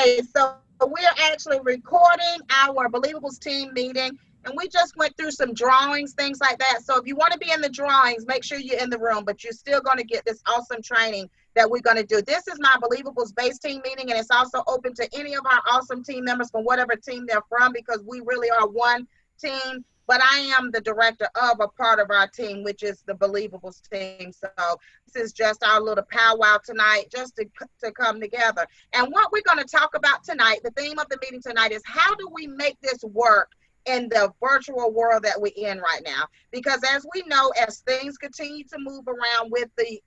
Okay, so we're actually recording our Believables team meeting, and we just went through some drawings, things like that. So if you want to be in the drawings, make sure you're in the room, but you're still going to get this awesome training that we're going to do. This is my Believables base team meeting, and it's also open to any of our awesome team members from whatever team they're from, because we really are one team. But I am the director of a part of our team, which is the Believables team. So this is just our little powwow tonight, just to come together. And what we're going to talk about tonight, the theme of the meeting tonight, is how do we make this work in the virtual world that we're in right now? Because as we know, as things continue to move around with the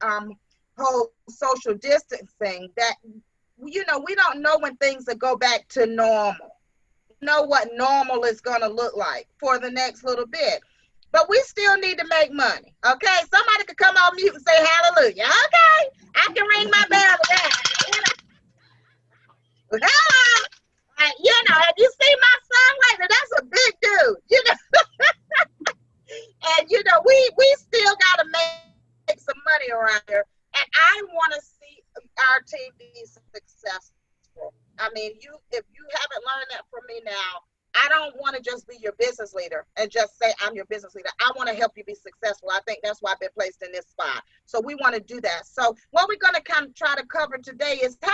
whole social distancing, that, you know, we don't know when things will go back to normal. Know what normal is going to look like for the next little bit. But we still need to make money. Okay, somebody could come on mute and say hallelujah. Okay, I can ring my bell to that. Hello. You know, have you seen my son lately? That's a big dude. You know, and you know, we still got to make some money around here. And I want to see our team be successful. I mean, if you haven't learned that from me now, I don't want to just be your business leader and just say I'm your business leader. I want to help you be successful. I think that's why I've been placed in this spot. So we want to do that. So what we're going to kind of try to cover today is how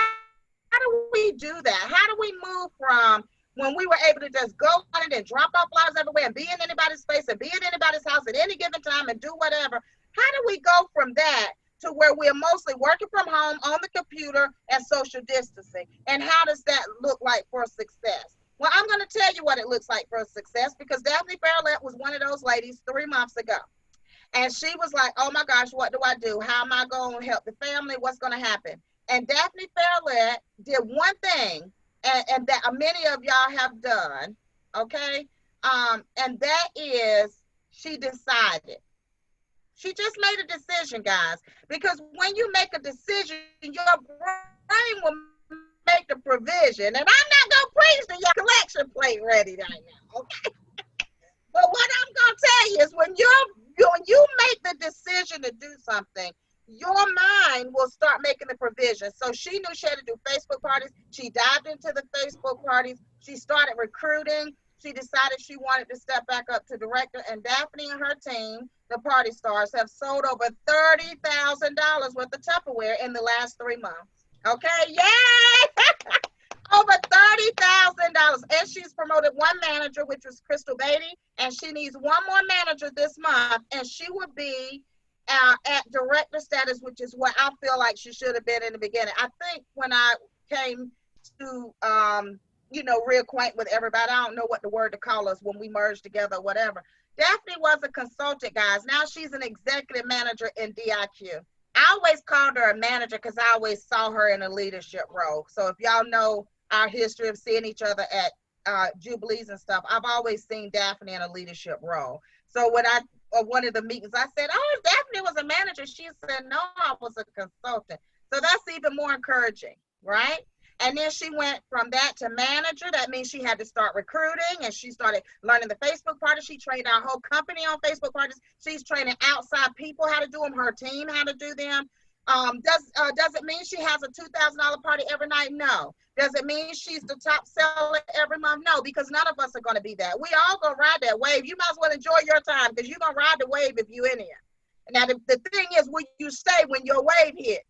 do we do that? How do we move from when we were able to just go on it and drop off flyers everywhere and be in anybody's space and be in anybody's house at any given time and do whatever? How do we go from that to where we're mostly working from home on the computer and social distancing? And how does that look like for success? Well, I'm going to tell you what it looks like for success, because Daphne Farrellette was one of those ladies 3 months ago. And she was like, oh my gosh, what do I do? How am I going to help the family? What's going to happen? And Daphne Farrellette did one thing, and that many of y'all have done, okay? And that is she decided. She just made a decision, guys, because when you make a decision, your brain will make the provision. And I'm not going to preach to your collection plate ready right now, okay? But what I'm going to tell you is when you make the decision to do something, your mind will start making the provision. So she knew she had to do Facebook parties. She dived into the Facebook parties. She started recruiting. She decided she wanted to step back up to director, and Daphne and her team, the Party Stars, have sold over $30,000 worth of Tupperware in the last 3 months. Okay, yay! Over $30,000. And she's promoted one manager, which was Crystal Beatty, and she needs one more manager this month, and she would be at director status, which is what I feel like she should have been in the beginning. I think when I came to you know, reacquaint with everybody, I don't know what the word to call us when we merged together or whatever. Daphne was a consultant, guys. Now she's an executive manager in DIQ. I always called her a manager because I always saw her in a leadership role. So if y'all know our history of seeing each other at Jubilees and stuff, I've always seen Daphne in a leadership role. So when one of the meetings, I said, oh, Daphne was a manager. She said, no, I was a consultant. So that's even more encouraging, right? And then she went from that to manager. That means she had to start recruiting, and she started learning the Facebook parties. She trained our whole company on Facebook parties. She's training outside people how to do them, her team how to do them. Does it mean she has a $2,000 party every night? No. Does it mean she's the top seller every month? No, because none of us are going to be that. We all going to ride that wave. You might as well enjoy your time, because you're going to ride the wave if you're in here. Now, the thing is, will you stay when your wave hit?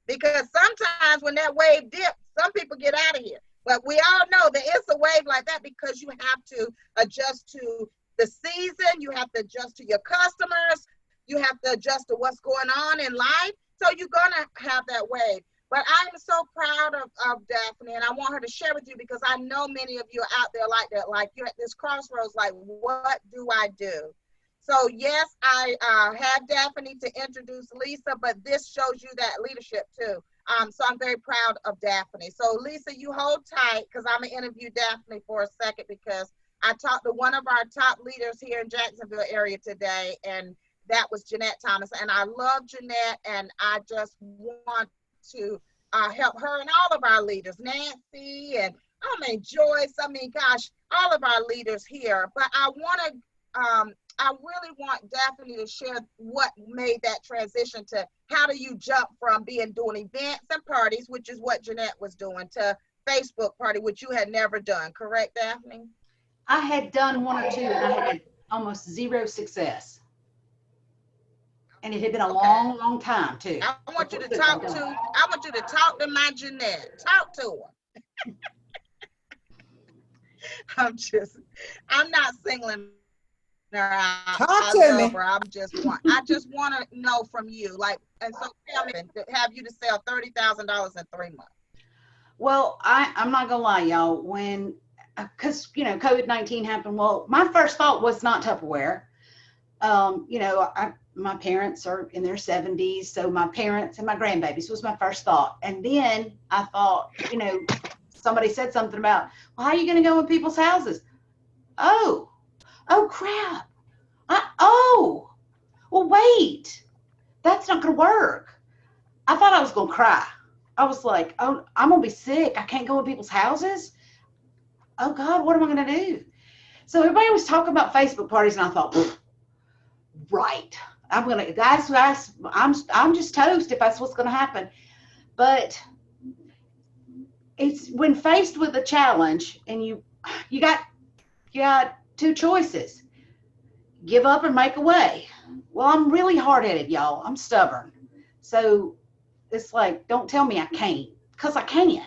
Because sometimes when that wave dips, some people get out of here. But we all know that it's a wave like that, because you have to adjust to the season. You have to adjust to your customers. You have to adjust to what's going on in life. So you're going to have that wave. But I'm so proud of Daphne, and I want her to share with you, because I know many of you are out there like that. Like, you're at this crossroads, like, what do I do? So yes, I had Daphne to introduce Lisa, but this shows you that leadership too. So I'm very proud of Daphne. So Lisa, you hold tight, because I'm going to interview Daphne for a second, because I talked to one of our top leaders here in Jacksonville area today, and that was Jeanette Thomas. And I love Jeanette, and I just want to help her and all of our leaders, Nancy and Joyce. Gosh, all of our leaders here. But I really want Daphne to share what made that transition to how do you jump from doing events and parties, which is what Jeanette was doing, to Facebook party, which you had never done, correct, Daphne? I had done one or two and I had almost zero success. And it had been a Okay. long, long time too. Before since I've done it. I want you to talk to my Jeanette. Talk to her. I'm just, I'm not singling her out. Talk I to love me. her. I just want to know from you, like, and so tell me, have you to sell $30,000 in 3 months? Well, I'm not gonna lie, y'all. When, because COVID-19 happened. Well, my first thought was not Tupperware. My parents are in their 70s, so my parents and my grandbabies was my first thought. And then I thought, somebody said something about, well, how are you going to go in people's houses? Oh crap. Well, wait, that's not going to work. I thought I was going to cry. I was like, oh, I'm going to be sick. I can't go in people's houses. Oh God, what am I going to do? So everybody was talking about Facebook parties, and I thought, right, I'm just toast if that's what's going to happen. But it's when faced with a challenge, and you got two choices: give up or make a way. Well, I'm really hard-headed, y'all. I'm stubborn, so it's like, don't tell me I can't, because I can.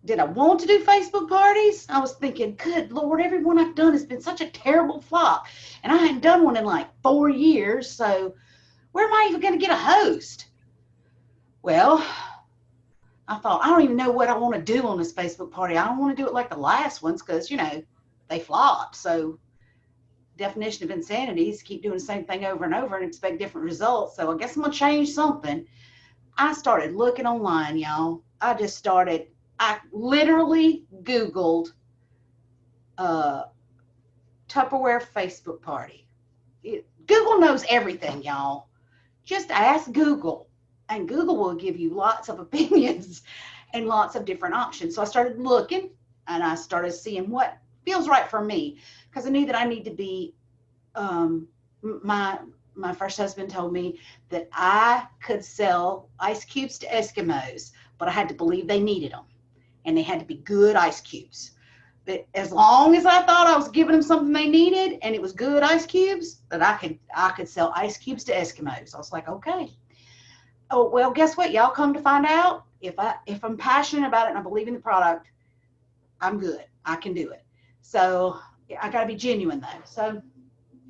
Did I want to do Facebook parties? I was thinking, good Lord, every one I've done has been such a terrible flop. And I hadn't done one in like 4 years. So where am I even going to get a host? Well, I thought, I don't even know what I want to do on this Facebook party. I don't want to do it like the last ones because, they flopped. So definition of insanity is keep doing the same thing over and over and expect different results. So I guess I'm going to change something. I started looking online, y'all. I literally Googled Tupperware Facebook party. Google knows everything, y'all. Just ask Google, and Google will give you lots of opinions and lots of different options. So I started looking, and I started seeing what feels right for me, because I knew that I need to be, my first husband told me that I could sell ice cubes to Eskimos, but I had to believe they needed them. And they had to be good ice cubes. But as long as I thought I was giving them something they needed and it was good ice cubes, that I could sell ice cubes to Eskimos. I was like, okay. Oh, well, guess what? Y'all come to find out, if I'm passionate about it and I believe in the product, I'm good. I can do it. So I got to be genuine though. So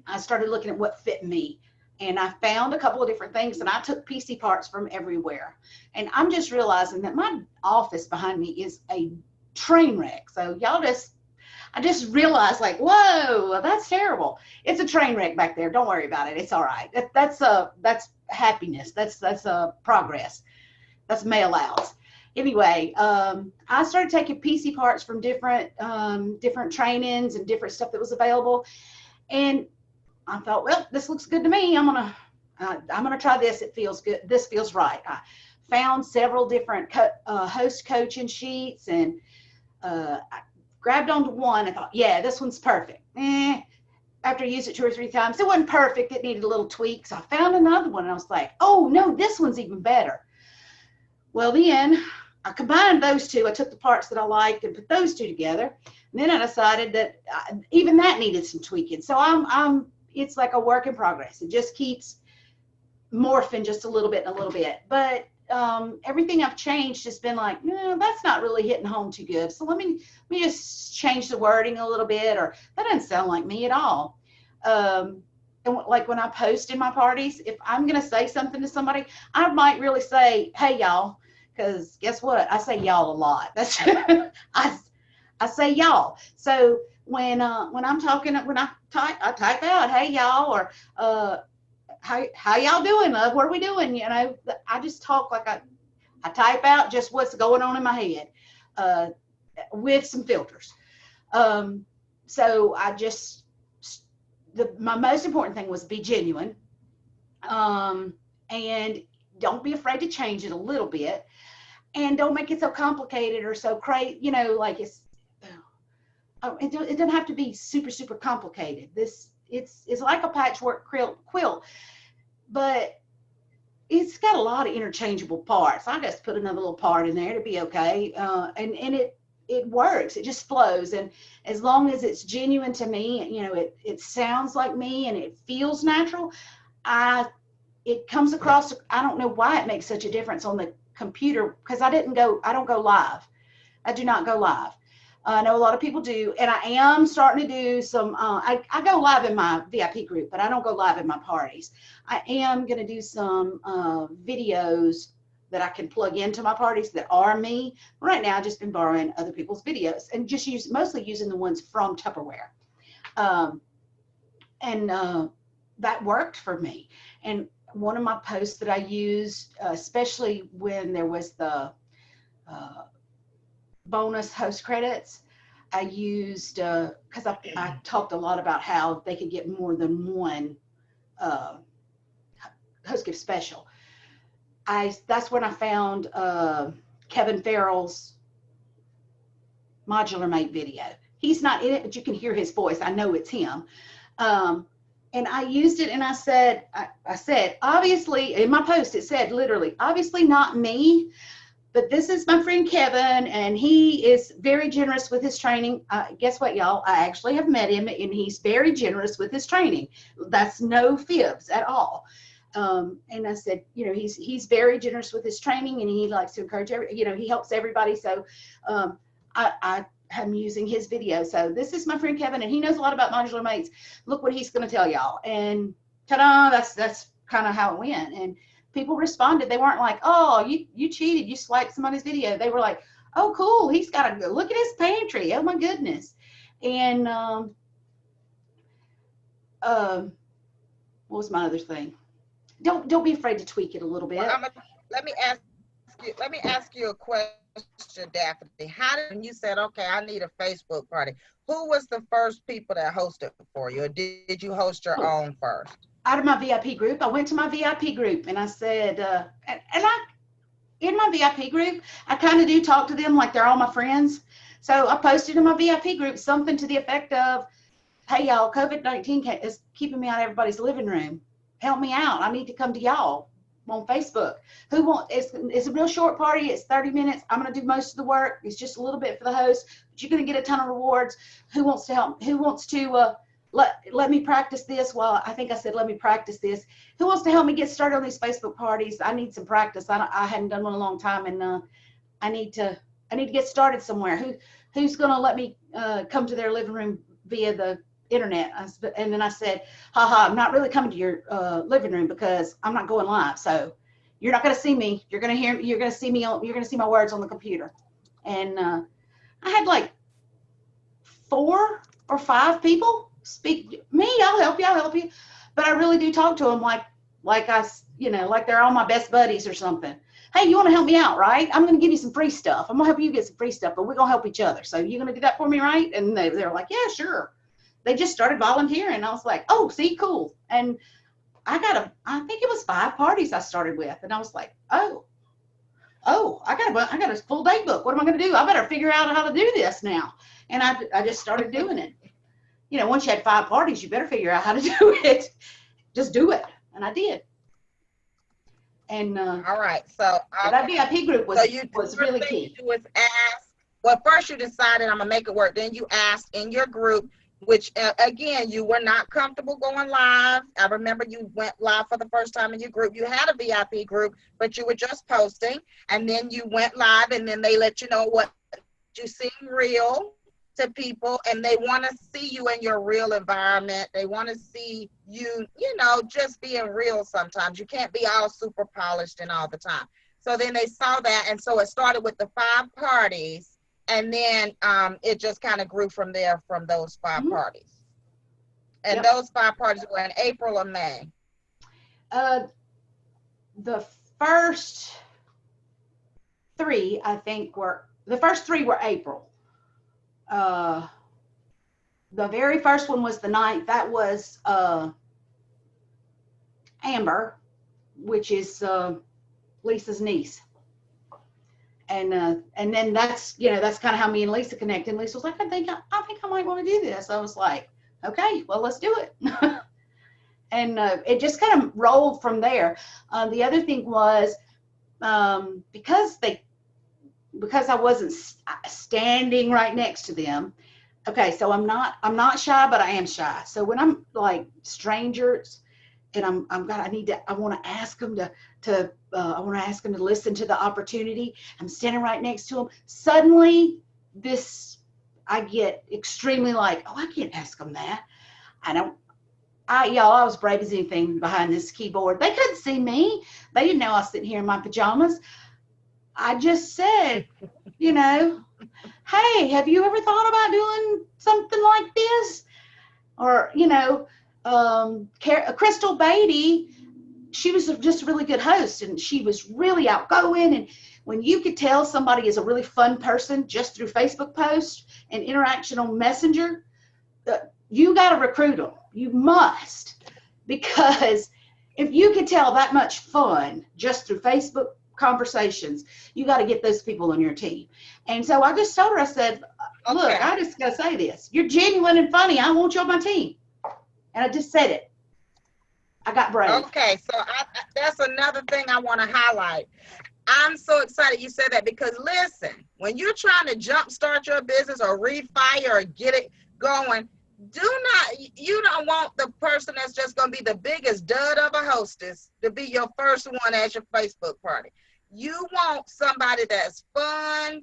I started looking at what fit me. And I found a couple of different things, and I took PC parts from everywhere. And I'm just realizing that my office behind me is a train wreck. So I just realized, like, whoa, that's terrible. It's a train wreck back there. Don't worry about it. It's all right. That's happiness. That's progress. That's mail outs. Anyway, I started taking PC parts from different trainings and different stuff that was available. And I thought, well, this looks good to me. I'm gonna try this. It feels good. This feels right. I found several different host coaching sheets, and I grabbed onto one. I thought, yeah, this one's perfect. After I used it 2 or 3 times, it wasn't perfect. It needed a little tweak. So I found another one, and I was like, oh no, this one's even better. Well, then I combined those two. I took the parts that I liked and put those two together. And then I decided that even that needed some tweaking. So it's like a work in progress. It just keeps morphing just a little bit and a little bit. But everything I've changed has been like, no, that's not really hitting home too good. So let me just change the wording a little bit, or that doesn't sound like me at all. And like when I post in my parties, if I'm going to say something to somebody, I might really say, hey, y'all, because guess what? I say y'all a lot. That's I say y'all. So when I'm talking, when I type out, hey y'all, or how y'all doing? What are we doing? I just talk like I type out just what's going on in my head, with some filters. So my most important thing was be genuine, and don't be afraid to change it a little bit, and don't make it so complicated or so crazy. Like it doesn't have to be super, super complicated. It's like a patchwork quilt, but it's got a lot of interchangeable parts. I just put another little part in there to be okay. And it works. It just flows. And as long as it's genuine to me, you know, it sounds like me and it feels natural. It comes across. I don't know why it makes such a difference on the computer, because I don't go live. I do not go live. I know a lot of people do, and I am starting to do some, I go live in my VIP group, but I don't go live in my parties. I am going to do some videos that I can plug into my parties that are me. Right now, I've just been borrowing other people's videos and just mostly using the ones from Tupperware. And that worked for me. And one of my posts that I used, especially when there was the bonus host credits, I used, because I talked a lot about how they could get more than one host gift special. That's when I found Kevin Farrell's Modular Mate video. He's not in it, but you can hear his voice. I know it's him. And I used it, and I said, obviously, in my post, it said literally, obviously not me, but this is my friend Kevin, and he is very generous with his training. Guess what, y'all? I actually have met him, and he's very generous with his training. That's no fibs at all. And I said, you know, he's very generous with his training, and he likes to encourage he helps everybody. So I am using his video. So this is my friend Kevin, and he knows a lot about modular mates. Look what he's going to tell y'all. And ta-da, that's kind of how it went. And people responded. They weren't like, oh, you cheated, you swiped somebody's video. They were like, oh, cool, he's got to look at his pantry. Oh my goodness. And what was my other thing? Don't be afraid to tweak it a little bit. Well, let me ask you a question, Daphne. How did, when you said, okay, I need a Facebook party, who was the first people that hosted for you, or did you host your own first? Out of my VIP group, I went to my VIP group, and I said, in my VIP group, I kind of do talk to them like they're all my friends. So I posted in my VIP group something to the effect of, hey, y'all, COVID-19 is keeping me out of everybody's living room. Help me out. I need to come to y'all on Facebook. It's a real short party. It's 30 minutes. I'm going to do most of the work. It's just a little bit for the host, but you're going to get a ton of rewards. Who wants to help? Who wants to let me practice this? Well, I think I said, let me practice this. Who wants to help me get started on these Facebook parties? I need some practice. I hadn't done one in a long time, and I need to get started somewhere. Who's going to let me come to their living room via the internet? And then I said, haha, I'm not really coming to your living room because I'm not going live. So you're not going to see me. You're going to hear me. You're going to see me. You're going to see my words on the computer. And I had like 4 or 5 people speak. Me, I'll help you. But I really do talk to them like they're all my best buddies or something. Hey, you want to help me out, right? I'm going to give you some free stuff. I'm going to help you get some free stuff, but we're going to help each other. So you're going to do that for me, right? And they were like, yeah, sure. They just started volunteering. I was like, oh, see, cool. And I think it was 5 parties I started with. And I was like, oh, I got a full day book. What am I going to do? I better figure out how to do this now. And I just started doing it. You know, once you had 5 parties, you better figure out how to do it. Just do it. And I did. And all right. So that VIP group was really key. You was ask, well, first you decided I'm going to make it work. Then you asked in your group, which again, you were not comfortable going live. I remember you went live for the first time in your group. You had a VIP group, but you were just posting, and then you went live, and then they let you know what you seem real to people, and they want to see you in your real environment. They want to see you, just being real. Sometimes you can't be all super polished and all the time. So then they saw that, and so it started with the 5 parties. And then it just kind of grew from there, from those 5 parties. And those 5 parties were in April or May? The first 3, I think, were April. The very first one was the 9th. That was Amber, which is Lisa's niece. And then that's kind of how me and Lisa connected. And Lisa was like, I think I might want to do this. I was like, okay, well, let's do it. And it just kind of rolled from there. The other thing was because I wasn't standing right next to them. Okay, so I'm not shy, but I am shy. So when I'm like strangers, and I want to ask them I want to ask them to listen to the opportunity. I'm standing right next to them. Suddenly, I get extremely like, oh, I can't ask them that. I was brave as anything behind this keyboard. They couldn't see me. They didn't know I was sitting here in my pajamas. I just said, hey, have you ever thought about doing something like this? Or, Crystal Beatty, she was just a really good host, and she was really outgoing. And when you could tell somebody is a really fun person just through Facebook posts and interaction on Messenger, you got to recruit them. You must, because if you can tell that much fun just through Facebook conversations, you got to get those people on your team. And so I just told her, I said, look, I just got to say this. You're genuine and funny. I want you on my team. And I just said it. I got brave. Okay, so that's another thing I want to highlight. I'm so excited you said that, because listen, when you're trying to jumpstart your business or refire or get it going, you don't want the person that's just going to be the biggest dud of a hostess to be your first one at your Facebook party. You want somebody that's fun.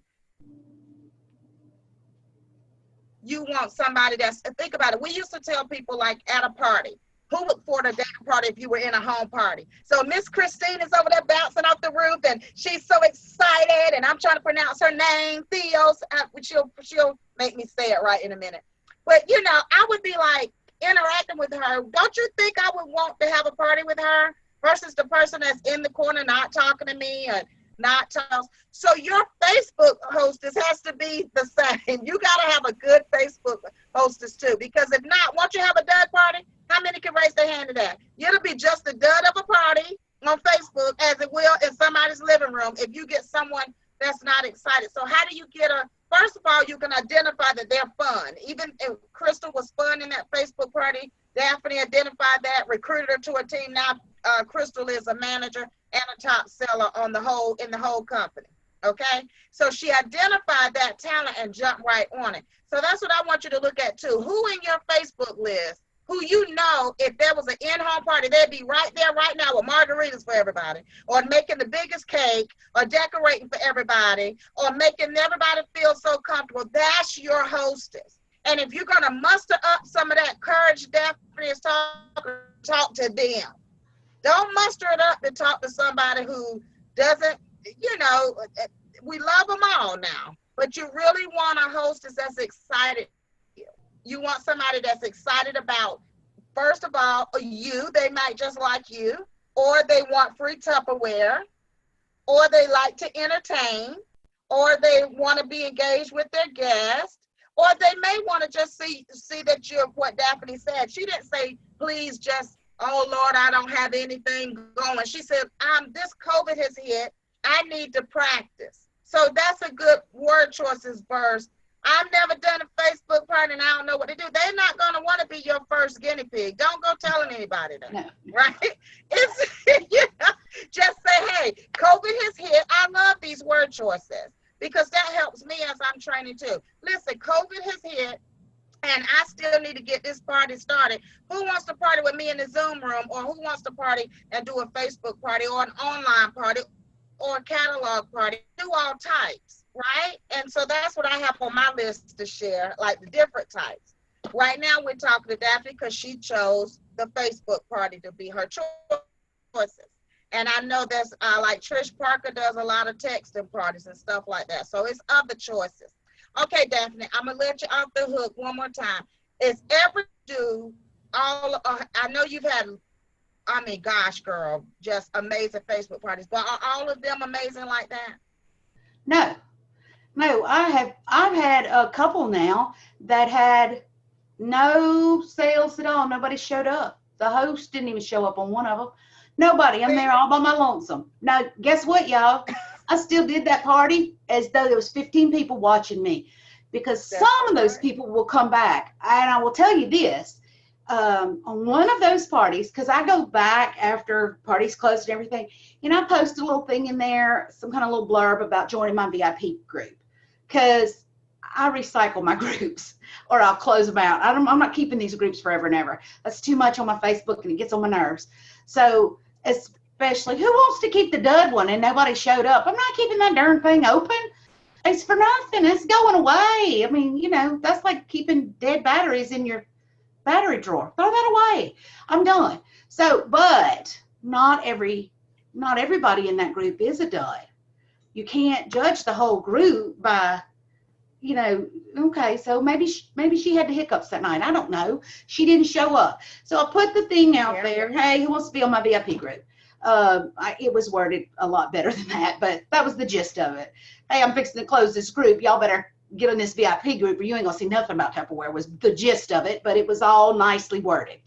You want somebody think about it. We used to tell people, like, at a party, who would afford a damn party if you were in a home party? So Miss Christine is over there bouncing off the roof, and she's so excited, and I'm trying to pronounce her name, Theos. She'll make me say it right in a minute. But, I would be like interacting with her. Don't you think I would want to have a party with her versus the person that's in the corner not talking to me or not talking? So your Facebook hostess has to be the same. You got to have a good Facebook hostess too, because if not, once you have a dud party, how many can raise their hand to that? It'll be just a dud of a party on Facebook as it will in somebody's living room if you get someone that's not excited. So how do you get first of all, you can identify that they're fun. Even if Crystal was fun in that Facebook party, Daphne identified that, recruited her to a team. Now Crystal is a manager and a top seller in the whole company. Okay, so she identified that talent and jumped right on it. So that's what I want you to look at too. Who in your Facebook list, who if there was an in-home party, they'd be right there right now with margaritas for everybody, or making the biggest cake, or decorating for everybody, or making everybody feel so comfortable. That's your hostess. And if you're going to muster up some of that courage Daphne is talk to them. Don't muster it up to talk to somebody who doesn't, we love them all now, but you really want a hostess that's excited. You want somebody that's excited about, first of all, you. They might just like you, or they want free Tupperware, or they like to entertain, or they want to be engaged with their guests, or they may want to just see that you're what Daphne said. She didn't say, please just, oh Lord, I don't have anything going. She said, this COVID has hit. I need to practice. So that's a good word choices verse. I've never done a Facebook party and I don't know what to do. They're not going to want to be your first guinea pig. Don't go telling anybody that, no. Right? Just say, hey, COVID has hit. I love these word choices because that helps me as I'm training too. Listen, COVID has hit and I still need to get this party started. Who wants to party with me in the Zoom room, or who wants to party and do a Facebook party or an online party or a catalog party? Do all types. Right? And so that's what I have on my list to share, like the different types. Right now, we're talking to Daphne because she chose the Facebook party to be her choices. And I know there's like Trish Parker does a lot of texting parties and stuff like that. So it's other choices. Okay, Daphne, I'm going to let you off the hook one more time. Is ever do all, I know you've had, gosh, girl, just amazing Facebook parties, but are all of them amazing like that? No, I've had a couple now that had no sales at all. Nobody showed up. The host didn't even show up on one of them. Nobody. I'm there all by my lonesome. Now, guess what, y'all? I still did that party as though there was 15 people watching me, because some of those people will come back. And I will tell you this, on one of those parties, because I go back after parties closed and everything, and I post a little thing in there, some kind of little blurb about joining my VIP group, because I recycle my groups or I'll close them out. I'm not keeping these groups forever and ever. That's too much on my Facebook and it gets on my nerves. So especially, who wants to keep the dud one and nobody showed up? I'm not keeping that darn thing open. It's for nothing. It's going away. I mean, that's like keeping dead batteries in your battery drawer. Throw that away. I'm done. So, but not everybody in that group is a dud. You can't judge the whole group by, okay, so maybe she had the hiccups that night. I don't know. She didn't show up. So I put the thing out there. Hey, who wants to be on my VIP group? It was worded a lot better than that, but that was the gist of it. Hey, I'm fixing to close this group. Y'all better get in this VIP group or you ain't gonna see nothing about Tupperware, was the gist of it, but it was all nicely worded.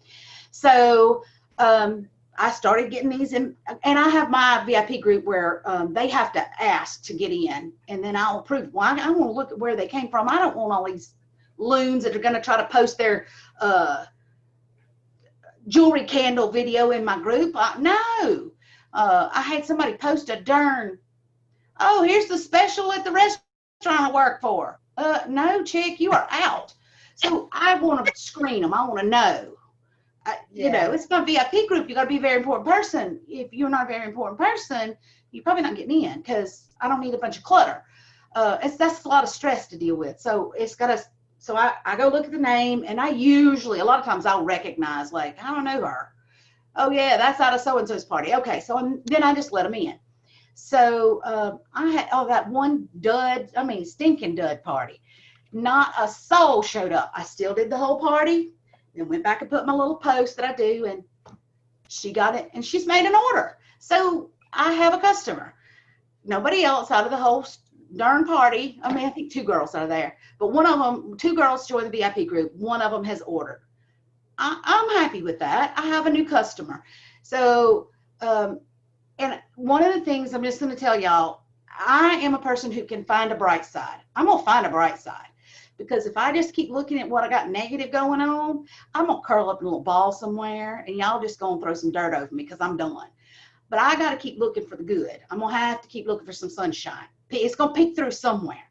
So I started getting these in, and I have my VIP group where they have to ask to get in, and then I'll approve. Well, I want to look at where they came from. I don't want all these loons that are going to try to post their jewelry candle video in my group. No. I had somebody post a darn, oh, here's the special at the restaurant I work for. No, chick, you are out. So I want to screen them. I want to know. It's my VIP group. You got to be a very important person. If you're not a very important person, you're probably not getting in, because I don't need a bunch of clutter. That's a lot of stress to deal with. So I go look at the name, and I usually, a lot of times I'll recognize, like, I don't know her. Oh yeah, that's out of so-and-so's party. Okay. So then I just let them in. So I had that one stinking dud party. Not a soul showed up. I still did the whole party. Then went back and put my little post that I do, and she got it, and she's made an order. So I have a customer. Nobody else out of the whole darn party. I mean, I think 2 girls out of there, but 2 girls joined the VIP group. One of them has ordered. I'm happy with that. I have a new customer. So, and one of the things I'm just going to tell y'all, I am a person who can find a bright side. I'm going to find a bright side. Because if I just keep looking at what I got negative going on, I'm going to curl up in a little ball somewhere, and y'all just going to throw some dirt over me because I'm done. But I got to keep looking for the good. I'm going to have to keep looking for some sunshine. It's going to peek through somewhere.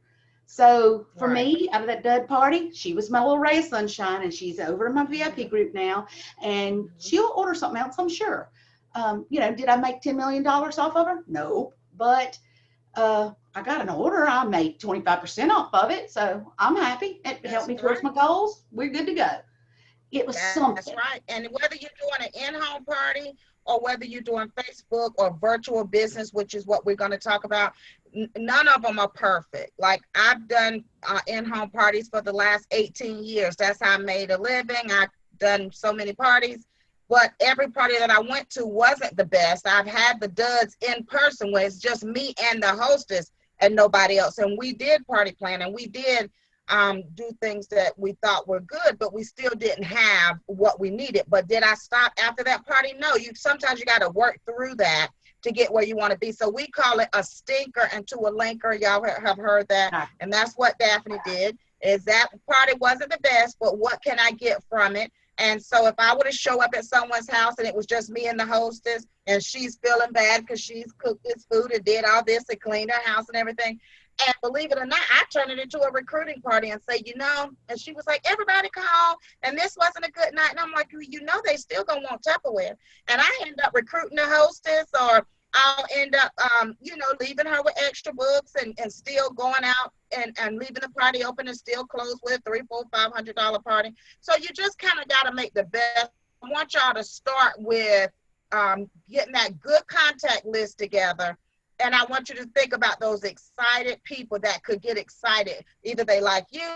So for me, out of that dud party, she was my little ray of sunshine, and she's over in my VIP group now, and she'll order something else, I'm sure. Did I make $10 million off of her? No, but I got an order. I made 25% off of it, so I'm happy. It helped me towards my goals. We're good to go. It was something. That's right. And whether you're doing an in-home party or whether you're doing Facebook or virtual business, which is what we're going to talk about, none of them are perfect. Like, I've done in-home parties for the last 18 years. That's how I made a living. I've done so many parties. But every party that I went to wasn't the best. I've had the duds in person where it's just me and the hostess and nobody else. And we did party plan, and we did do things that we thought were good, but we still didn't have what we needed. But did I stop after that party? No. Sometimes you got to work through that to get where you want to be. So we call it a stinker into a linker. Y'all have heard that. And that's what Daphne did. Is that party wasn't the best, but what can I get from it? And so if I were to show up at someone's house and it was just me and the hostess, and she's feeling bad because she's cooked this food and did all this and cleaned her house and everything, and believe it or not, I turned it into a recruiting party and say, and she was like, everybody called, and this wasn't a good night. And I'm like, they still gonna want Tupperware. And I end up recruiting the hostess, or I'll end up, leaving her with extra books and still going out and leaving the party open and still close with $300, $400, $500 party. So you just kind of got to make the best. I want y'all to start with getting that good contact list together. And I want you to think about those excited people that could get excited. Either they like you,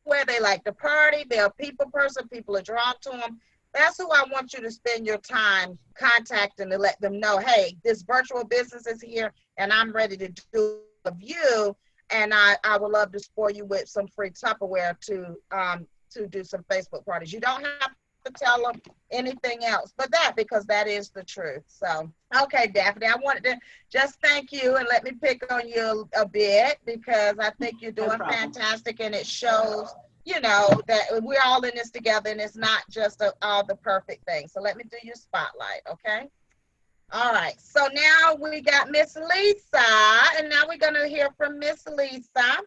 where they like the party, they're a people person, people are drawn to them. That's who I want you to spend your time contacting to let them know, hey, this virtual business is here and I'm ready to do a view. And I would love to spoil you with some free Tupperware to do some Facebook parties. You don't have to tell them anything else but that, because that is the truth. So, okay, Daphne, I wanted to just thank you and let me pick on you a bit, because I think you're doing fantastic, and it shows you know, that we're all in this together and it's not just all the perfect things. So let me do your spotlight, okay? All right. So now we got Miss Lisa, and now we're going to hear from Miss Lisa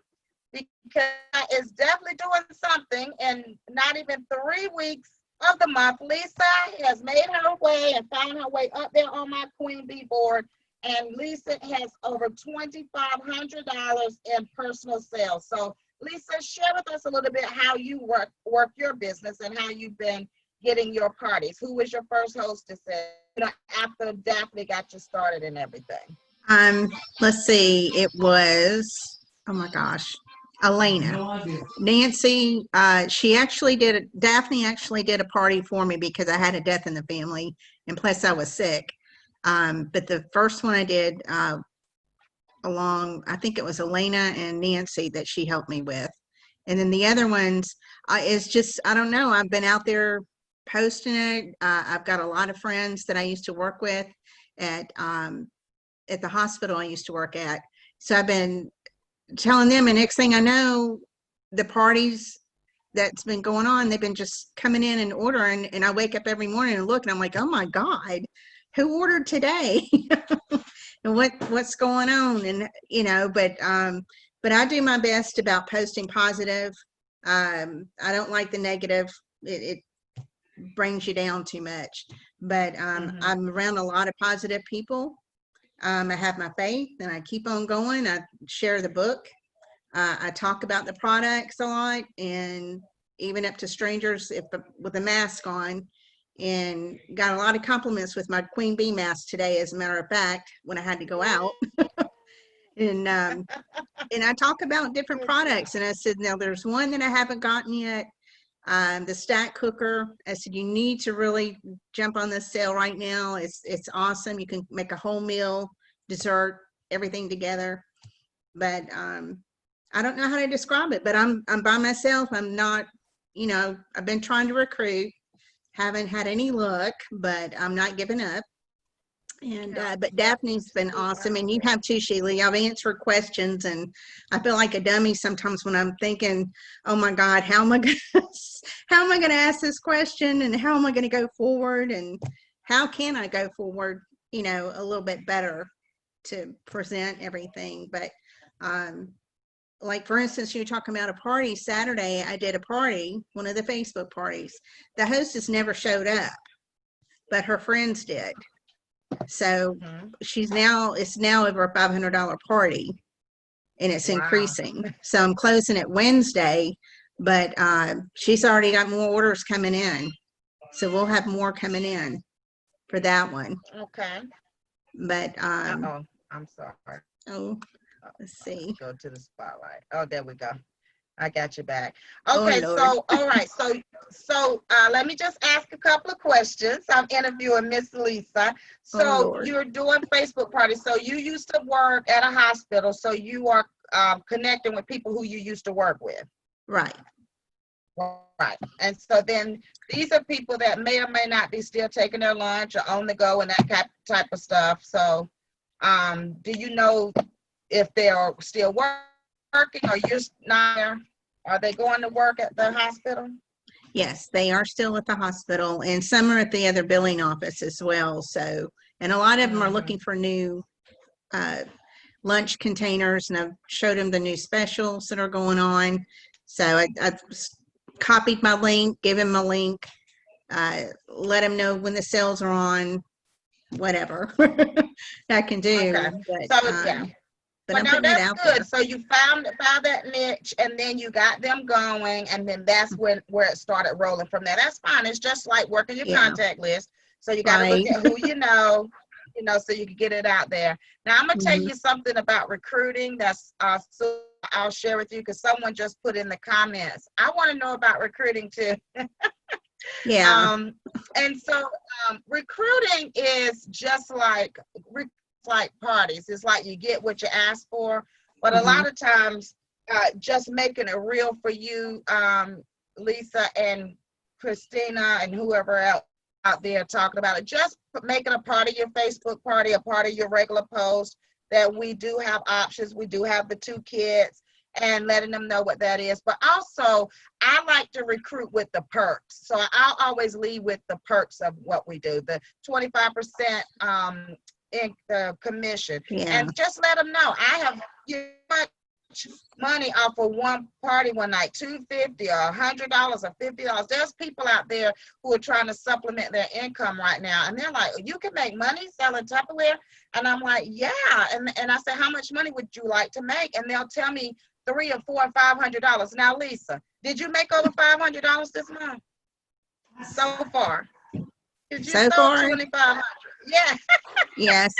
because is definitely doing something in not even 3 weeks of the month. Lisa has made her way and found her way up there on my Queen Bee board. And Lisa has over $2,500 in personal sales. So Lisa, share with us a little bit how you work your business and how you've been getting your parties. Who was your first hostess after Daphne got you started and everything? Let's see, it was, oh my gosh, Elena. No idea. Nancy, Daphne actually did a party for me because I had a death in the family, and plus I was sick. But the first one I did I think it was Elena and Nancy that she helped me with. And then the other ones, it's just, I don't know, I've been out there posting it. I've got a lot of friends that I used to work with at the hospital I used to work at. So I've been telling them, and next thing I know, the parties that's been going on, they've been just coming in and ordering, and I wake up every morning and look, and I'm like, oh my God, who ordered today? And what's going on? And but I do my best about posting positive. I don't like the negative. It brings you down too much. But I'm around a lot of positive people. I have my faith, and I keep on going. I share the book. I talk about the products a lot, and even up to strangers with a mask on, and got a lot of compliments with my Queen Bee mask today, as a matter of fact, when I had to go out. And I talk about different products, and I said, now there's one that I haven't gotten yet, the stack cooker. I said, you need to really jump on this sale right now. It's awesome. You can make a whole meal, dessert, everything together. But I don't know how to describe it, but I'm by myself. I'm not, I've been trying to recruit, haven't had any luck, but I'm not giving up. And but Daphne's been awesome, and you have too, Sheila. I've answered questions, and I feel like a dummy sometimes when I'm thinking, oh my God, how am I gonna ask this question, and how am I gonna go forward, and how can I go forward, a little bit better to present everything. But like for instance, you're talking about a party Saturday. I did a party, one of the Facebook parties. The hostess never showed up, but her friends did. So it's now over a $500 party, and it's increasing. So I'm closing it Wednesday, but she's already got more orders coming in. So we'll have more coming in for that one. Okay. But I'm sorry. Oh, let's see. Go to the spotlight. Oh, there we go. I got you back. Okay, so all right, so let me just ask a couple of questions. I'm interviewing Miss Lisa. So you're doing Facebook parties. So you used to work at a hospital. So you are connecting with people who you used to work with. Right. Right. And so then these are people that may or may not be still taking their lunch or on the go and that type of stuff. So do you know if they're still working or you're not there? Are they going to work at the hospital? Yes, they are still at the hospital, and some are at the other billing office as well. So, and a lot of them are looking for new lunch containers, and I've showed them the new specials that are going on. So I've copied my link, give them a link, let them know when the sales are on, whatever I can do. Okay. But, so yeah. But now that's good. There. So you found that niche, and then you got them going, and then that's where it started rolling from there. That's fine. It's just like working your contact list. So you got to look at who you know, so you can get it out there. Now I'm gonna tell you something about recruiting. That's so I'll share with you because someone just put in the comments. I want to know about recruiting too. Yeah. And so recruiting is just like parties. It's like you get what you ask for, but a lot of times just making it real for you, Lisa and Christina and whoever else out there talking about it, just making a part of your Facebook party, a part of your regular post, that we do have options. We do have the 2 kids, and letting them know what that is. But also, I like to recruit with the perks. So I'll always lead with the perks of what we do, the 25% in the commission. Yeah. And just let them know, I have much money off of one party one night, $250 or $100 or $50. There's people out there who are trying to supplement their income right now, and they're like, you can make money selling Tupperware. And I'm like, yeah. And I said, how much money would you like to make? And they'll tell me $300 or $400 or $500. Now, Lisa, did you make over $500 this month so far? Did you So start far? 2,500? Yeah. Yes.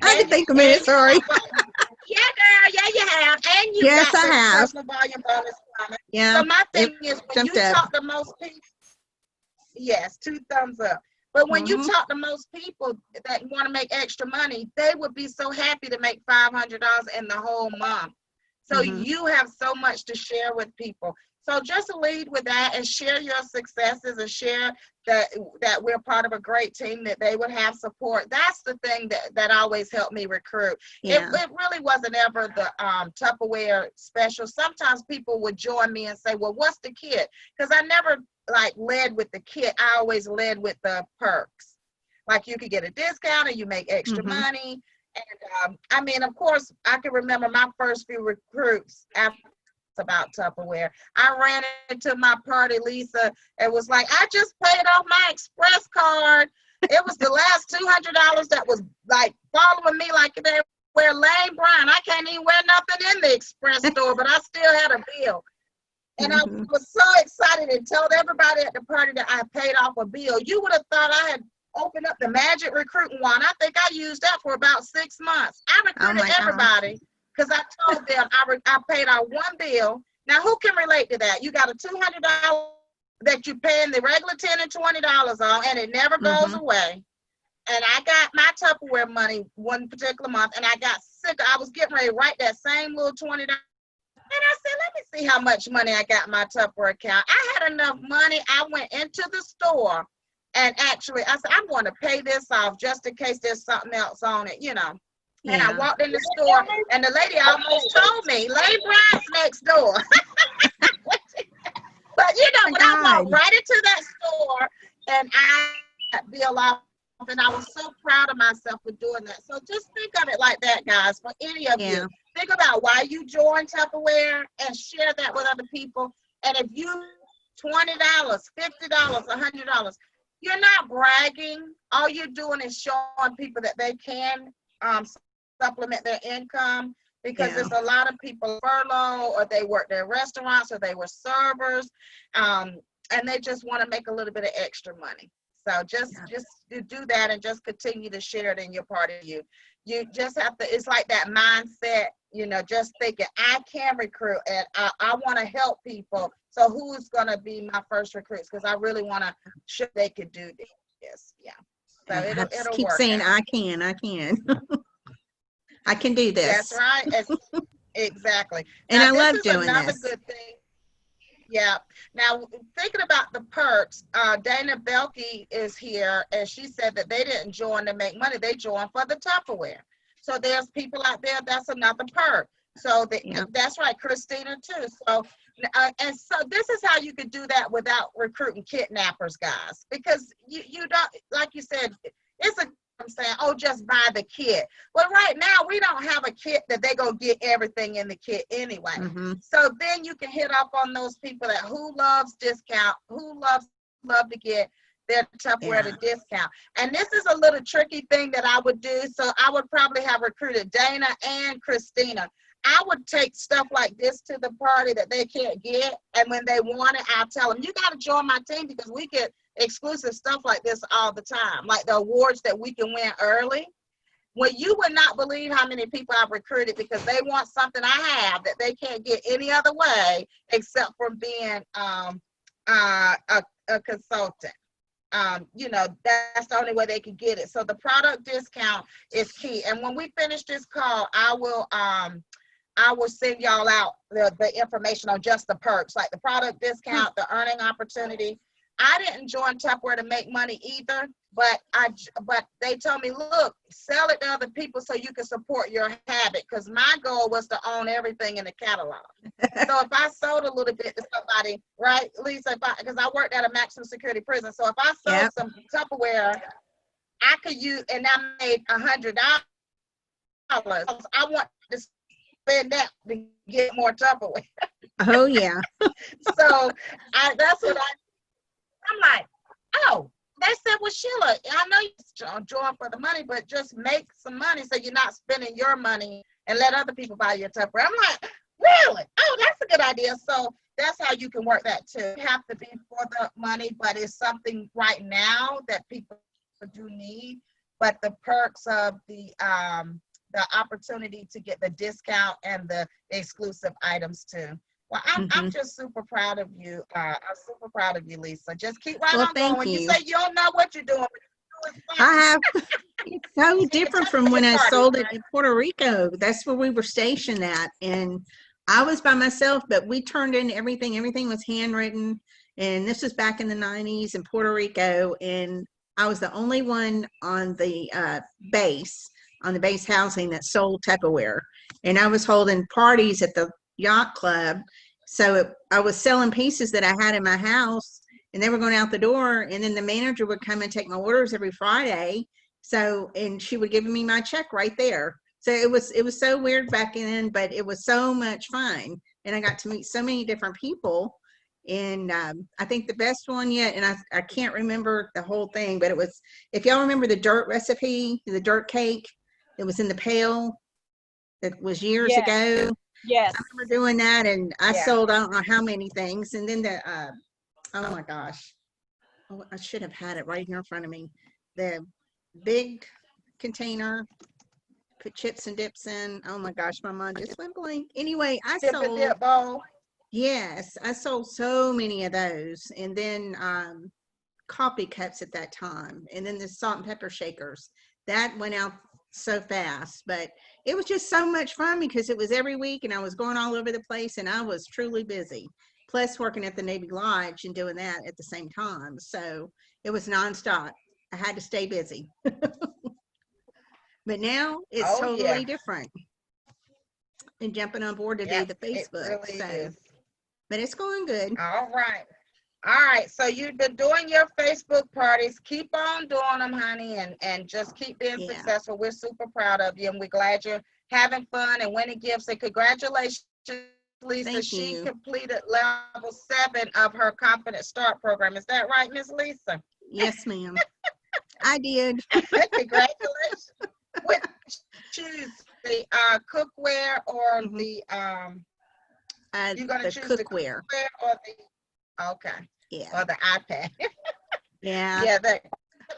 I can think a minute, sorry. Yeah, girl. Yeah, you have. And you Yes, got I the have. personal volume bonus coming. Yeah. So my it thing is, when you jumped up. talk to most people, yes, 2 thumbs up. But when you Mhm. talk to most people that want to make extra money, they would be so happy to make $500 in the whole month. So Mhm. you have so much to share with people. So just lead with that and share your successes and share that we're part of a great team, that they would have support. That's the thing that always helped me recruit. Yeah. It really wasn't ever the Tupperware special. Sometimes people would join me and say, well, what's the kit? Because I never like led with the kit. I always led with the perks. Like you could get a discount and you make extra Mhm. money. And I mean, of course, I can remember my first few recruits after about Tupperware. I ran into my party, Lisa, and was like, I just paid off my express card. It was the last $200 that was like following me like they wear lane Brian. I can't even wear nothing in the express store, but I still had a bill. And I Mhm. was so excited and told everybody at the party that I paid off a bill. You would have thought I had opened up the magic recruiting wand. I think I used that for about 6 months. I Oh recruited my gosh. everybody because I told them I paid out one bill. Now, who can relate to that? You got a $200 that you pay in the regular $10 and $20 on, and it never goes Mhm. away. And I got my Tupperware money one particular month, and I got sick. I was getting ready to write that same little $20. And I said, let me see how much money I got in my Tupperware account. I had enough money. I went into the store and actually, I said, I'm going to pay this off just in case there's something else on it, you know. And I Yeah. walked in the store, and the lady almost told me, Lane Bryant's next door. But, you know, Oh my but I walked God. right into that store, and I got bill off, and I was so proud of myself for doing that. So just think of it like that, guys, for any of Yeah. you. Think about why you joined Tupperware and share that with other people. And if you $20, $50, $100, you're not bragging. All you're doing is showing people that they can supplement their income, because Yeah. there's a lot of people furlough, or they worked in restaurants, or they were servers, and they just want to make a little bit of extra money. So just do that and just continue to share it in your part of you. You just have to, it's like that mindset, you know, just thinking, I can recruit and I want to help people. So who is going to be my first recruits? Because I really want to show they could do this. Yeah. So I have to it'll keep work saying, out. I can. I can do That's this. right. Exactly. And Now, I this love is doing another this. good thing. Yeah. Now, thinking about the perks, Dana Belke is here, and she said that they didn't join to make money. They joined for the Tupperware. So there's people out there, that's another perk. So Yeah. that's right, Christina, too. So, and so this is how you could do that without recruiting kidnappers, guys, because you don't, like you said, it's a, I'm saying, oh, just buy the kit. Well, right now, we don't have a kit that they go get everything in the kit anyway. Mhm. So then you can hit up on those people that who loves discount, who love to get their Tupperware at a discount. And this is a little tricky thing that I would do. So I would probably have recruited Dana and Christina. I would take stuff like this to the party that they can't get. And when they want it, I'll tell them, you got to join my team, because we get exclusive stuff like this all the time, like the awards that we can win early. Well, you would not believe how many people I've recruited because they want something I have that they can't get any other way except for being a consultant. You know, that's the only way they can get it. So the product discount is key. And when we finish this call, I will send y'all out the information on just the perks, like the product discount, the earning opportunity. I didn't join Tupperware to make money either, but they told me, look, sell it to other people so you can support your habit, because my goal was to own everything in the catalog. So if I sold a little bit to somebody, right, Lisa, because I worked at a maximum security prison, so if I sold some Tupperware, I could use, and I made $100. I want to spend that to get more Tupperware. Oh yeah. So that's what I'm like, oh, they said, well, Sheila, I know you join for the money, but just make some money so you're not spending your money and let other people buy your Tupperware. I'm like, really? Oh, that's a good idea. So that's how you can work that too. You have to be for the money, but it's something right now that people do need. But the perks of the opportunity to get the discount and the exclusive items too. Well, I'm just super proud of you. I'm super proud of you, Lisa. Just keep right on going. You say you don't know what you're doing, but you're doing fine. I have. It's so different from when I sold it in Puerto Rico. That's where we were stationed at. And I was by myself, but we turned in everything. Everything was handwritten. And this was back in the 90s in Puerto Rico. And I was the only one on the base housing that sold Tupperware. And I was holding parties at the yacht club. So I was selling pieces that I had in my house, and they were going out the door. And then the manager would come and take my orders every Friday. So, and she would give me my check right there. So it was so weird back then, but it was so much fun. And I got to meet so many different people. And I think the best one yet, and I can't remember the whole thing, but it was, if y'all remember the dirt recipe, the dirt cake, it was in the pail. It was years ago. Yes. I remember doing that, and I sold I don't know how many things. And then the, oh my gosh, oh, I should have had it right here in front of me. The big container, put chips and dips in. Oh my gosh, my mind just went blank. Anyway, I sold. Dip bowl. Yes, I sold so many of those. And then coffee cups at that time. And then the salt and pepper shakers. That went out so fast, but it was just so much fun because it was every week and I was going all over the place and I was truly busy, plus working at the Navy Lodge and doing that at the same time. So it was nonstop. I had to stay busy. But now it's totally different. And jumping on board to do the Facebook. It really is. But it's going good. All right, so you've been doing your Facebook parties. Keep on doing them, honey, and just keep being successful. We're super proud of you, and we're glad you're having fun and winning gifts. And congratulations, Lisa. Thank you. She completed level 7 of her Confident Start program. Is that right, Miss Lisa? Yes, ma'am. I did. Congratulations. Which choose the cookware or the you're gonna choose cookware or the or the iPad. That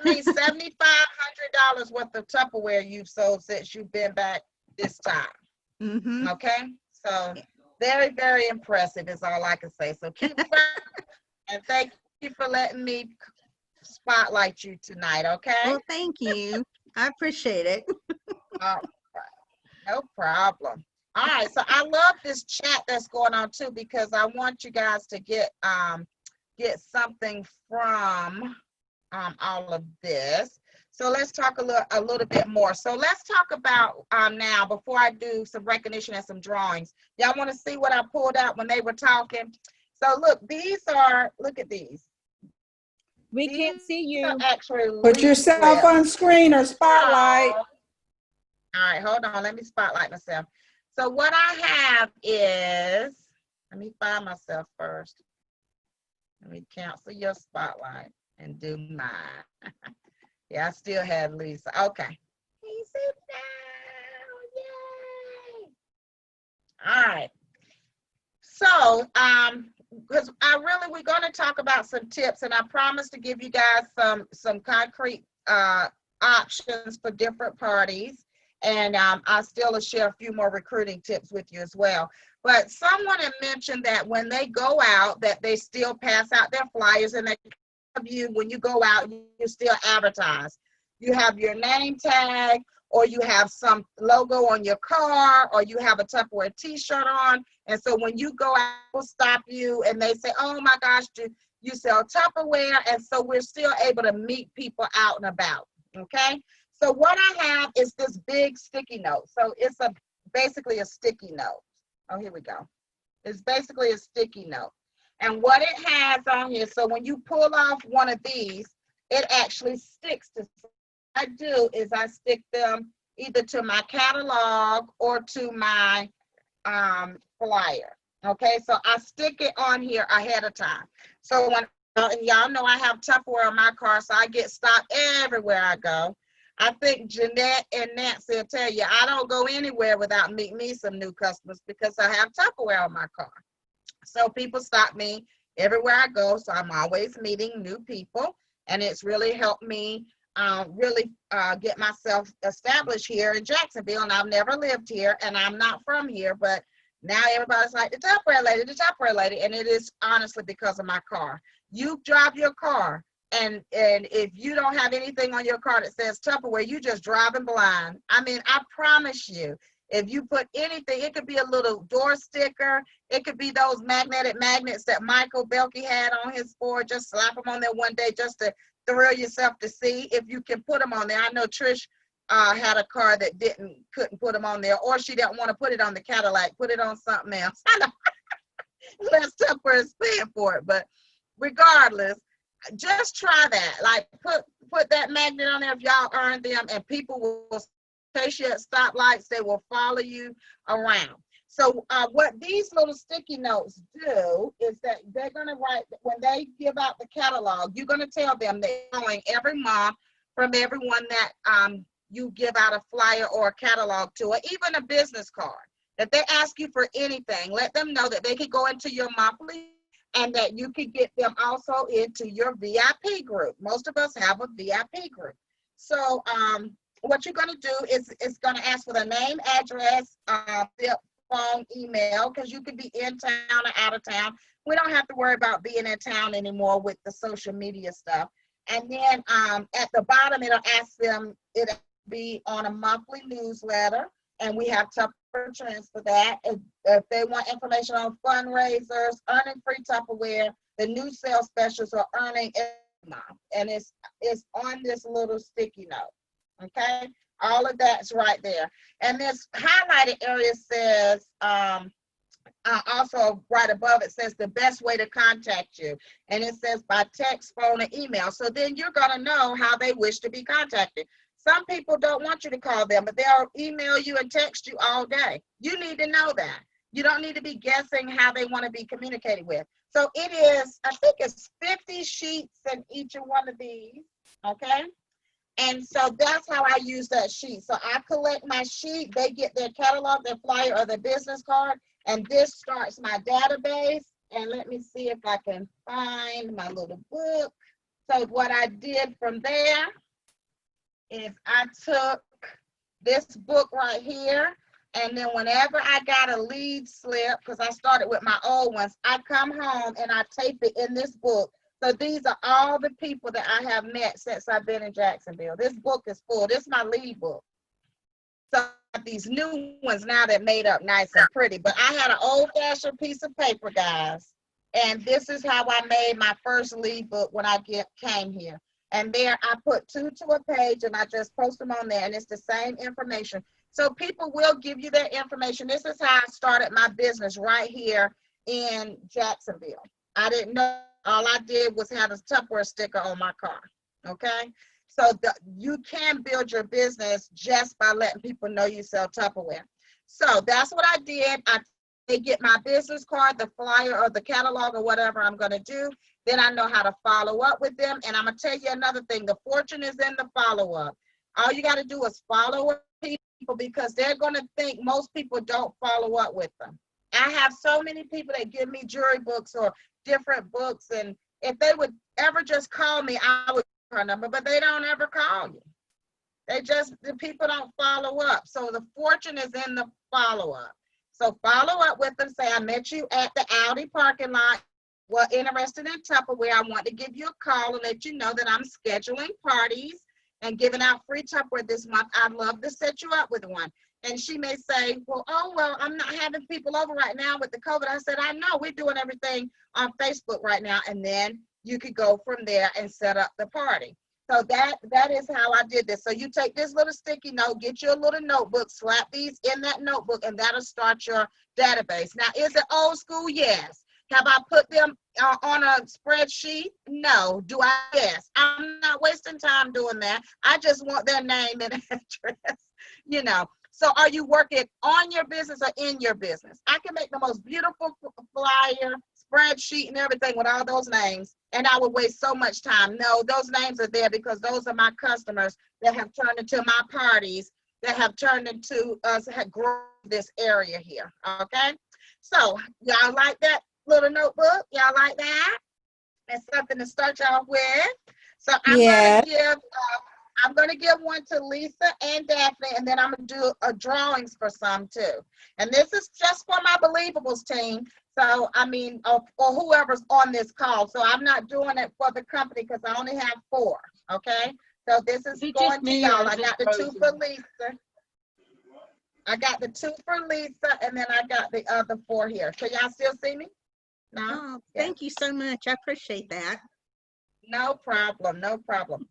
means $7,500 worth of Tupperware you've sold since you've been back this time. Okay, so very, very impressive is all I can say. So keep and thank you for letting me spotlight you tonight. Okay. Well, thank you. I appreciate it. No problem. All right, so I love this chat that's going on too, because I want you guys to get something from all of this. So let's talk a little bit more. So let's talk about now, before I do some recognition and some drawings. Y'all want to see what I pulled out when they were talking? So look at these. We can't see you. Put yourself on screen or spotlight. All right, hold on. Let me spotlight myself. So what I have is, let me find myself first. Let me cancel your spotlight and do mine. Yeah, I still had Lisa. Okay. Lisa now. Yay. All right. So, because we're going to talk about some tips, and I promise to give you guys some concrete options for different parties. And I still will share a few more recruiting tips with you as well. But someone had mentioned that when they go out, that they still pass out their flyers, and when you go out, you still advertise. You have your name tag, or you have some logo on your car, or you have a Tupperware t-shirt on. And so when you go out, people stop you and they say, oh my gosh, you sell Tupperware, and so we're still able to meet people out and about, okay? So what I have is this big sticky note. So it's basically a sticky note. Oh, here we go. It's basically a sticky note. And what it has on here, so when you pull off one of these, it actually sticks to. What I do is I stick them either to my catalog or to my flyer. Okay, so I stick it on here ahead of time. So when, and y'all know I have Tupperware on my car, so I get stopped everywhere I go. I think Jeanette and Nancy will tell you, I don't go anywhere without meeting me some new customers because I have Tupperware on my car. So people stop me everywhere I go. So I'm always meeting new people, and it's really helped me get myself established here in Jacksonville. And I've never lived here, and I'm not from here, but now everybody's like, the Tupperware lady, the Tupperware lady. And it is honestly because of my car. You drive your car, and if you don't have anything on your car that says Tupperware, you just driving blind. I mean, I promise you, if you put anything, it could be a little door sticker. It could be those magnetic magnets that Michael Belkey had on his Ford. Just slap them on there one day just to thrill yourself to see if you can put them on there. I know Trish had a car that couldn't put them on there, or she didn't want to put it on the Cadillac, put it on something else. I know less Tupperware is paying for it, but regardless, just try that. Like put that magnet on there if y'all earn them, and people will chase you at stoplights. They will follow you around. So what these little sticky notes do is that they're going to write, when they give out the catalog, you're going to tell them they're going every month from everyone that you give out a flyer or a catalog to, or even a business card. If they ask you for anything, let them know that they could go into your monthly and that you could get them also into your VIP group. Most of us have a VIP group. So what you're going to do is it's going to ask for the name, address, zip, phone, email, because you could be in town or out of town. We don't have to worry about being in town anymore with the social media stuff. And then at the bottom, it'll ask them, it'll be on a monthly newsletter, and we have Tupperware Trends for that. If they want information on fundraisers, earning free Tupperware, the new sales specials, are earning every month. And it's on this little sticky note, okay? All of that's right there. And this highlighted area says, also right above it says the best way to contact you. And it says by text, phone, and email. So then you're going to know how they wish to be contacted. Some people don't want you to call them, but they'll email you and text you all day. You need to know that. You don't need to be guessing how they want to be communicated with. So it is, I think it's 50 sheets in each of one of these, okay? And so that's how I use that sheet. So I collect my sheet, they get their catalog, their flyer, or their business card, and this starts my database. And let me see if I can find my little book. So what I did from there is I took this book right here, and then whenever I got a lead slip, because I started with my old ones, I come home and I tape it in this book. So these are all the people that I have met since I've been in Jacksonville. This book is full. This is my lead book. So these new ones now that made up nice and pretty, but I had an old-fashioned piece of paper, guys, and this is how I made my first lead book when I came here. And there I put 2 to a page, and I just post them on there, and it's the same information. So people will give you their information. This is how I started my business right here in Jacksonville. I didn't know. All I did was have a Tupperware sticker on my car, okay? So you can build your business just by letting people know you sell Tupperware. So that's what I did. They get my business card, the flyer, or the catalog, or whatever I'm going to do. Then I know how to follow up with them. And I'm going to tell you another thing. The fortune is in the follow-up. All you got to do is follow up people, because they're going to think most people don't follow up with them. I have so many people that give me jewelry books or different books, and if they would ever just call me, I would give her number, but they don't ever call you. The people don't follow up. So the fortune is in the follow-up. So follow up with them, say, I met you at the Audi parking lot. Well, interested in Tupperware, I want to give you a call and let you know that I'm scheduling parties and giving out free Tupperware this month. I'd love to set you up with one. And she may say, well, I'm not having people over right now with the COVID. I said, I know, we're doing everything on Facebook right now. And then you could go from there and set up the party. So that is how I did this. So you take this little sticky note, get your little notebook, slap these in that notebook, and that'll start your database. Now, is it old school? Yes. Have I put them on a spreadsheet? No. Do I? Yes. I'm not wasting time doing that. I just want their name and address, you know. So are you working on your business or in your business? I can make the most beautiful flyer, spreadsheet, and everything with all those names, and I would waste so much time. No, those names are there because those are my customers that have turned into my parties, that have turned into us, have grown this area here, okay? So y'all like that little notebook? Y'all like that? That's something to start y'all with. So I'm gonna give one to Lisa and Daphne, and then I'm gonna do drawings for some too. And this is just for my Beelievables team. So I mean, or whoever's on this call. So I'm not doing it for the company because I only have 4. Okay. So this is going to y'all. I got the 2 for Lisa. I got the 2 for Lisa, and then I got the other 4 here. So y'all still see me? No. Oh, thank you so much. I appreciate that. No problem. No problem.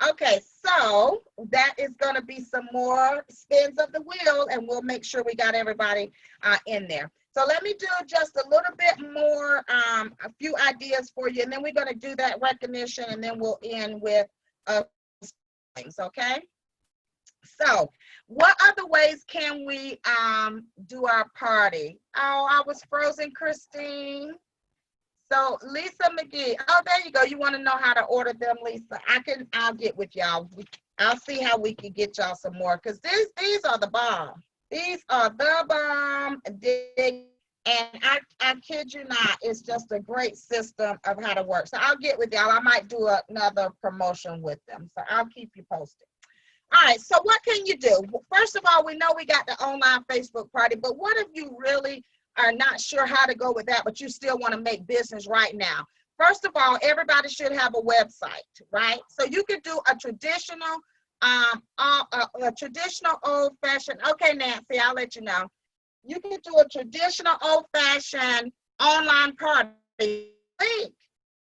Okay, so that is going to be some more spins of the wheel, and we'll make sure we got everybody in there. So let me do just a little bit more, a few ideas for you, and then we're going to do that recognition, and then we'll end with things, okay? So what other ways can we do our party? Oh, I was frozen, Christine. So Lisa McGee, oh, there you go. You want to know how to order them, Lisa? I'll get with y'all. I'll see how we can get y'all some more, because these are the bomb. These are the bomb. And I kid you not, it's just a great system of how to work. So I'll get with y'all. I might do another promotion with them. So I'll keep you posted. All right, so what can you do? First of all, we know we got the online Facebook party, but what if you really are not sure how to go with that, but you still want to make business right now? First of all, everybody should have a website, right? So you could do a traditional old-fashioned, okay, Nancy, I'll let you know. You can do a traditional old-fashioned online party.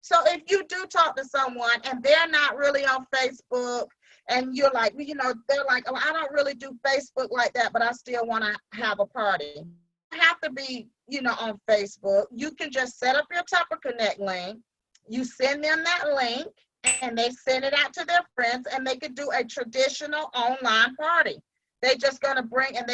So if you do talk to someone and they're not really on Facebook, and you're like, you know, they're like, oh, I don't really do Facebook like that, but I still want to have a party. You have to be, you know, on Facebook. You can just set up your Tupper Connect link. You send them that link, and they send it out to their friends, and they could do a traditional online party. They just gonna bring, and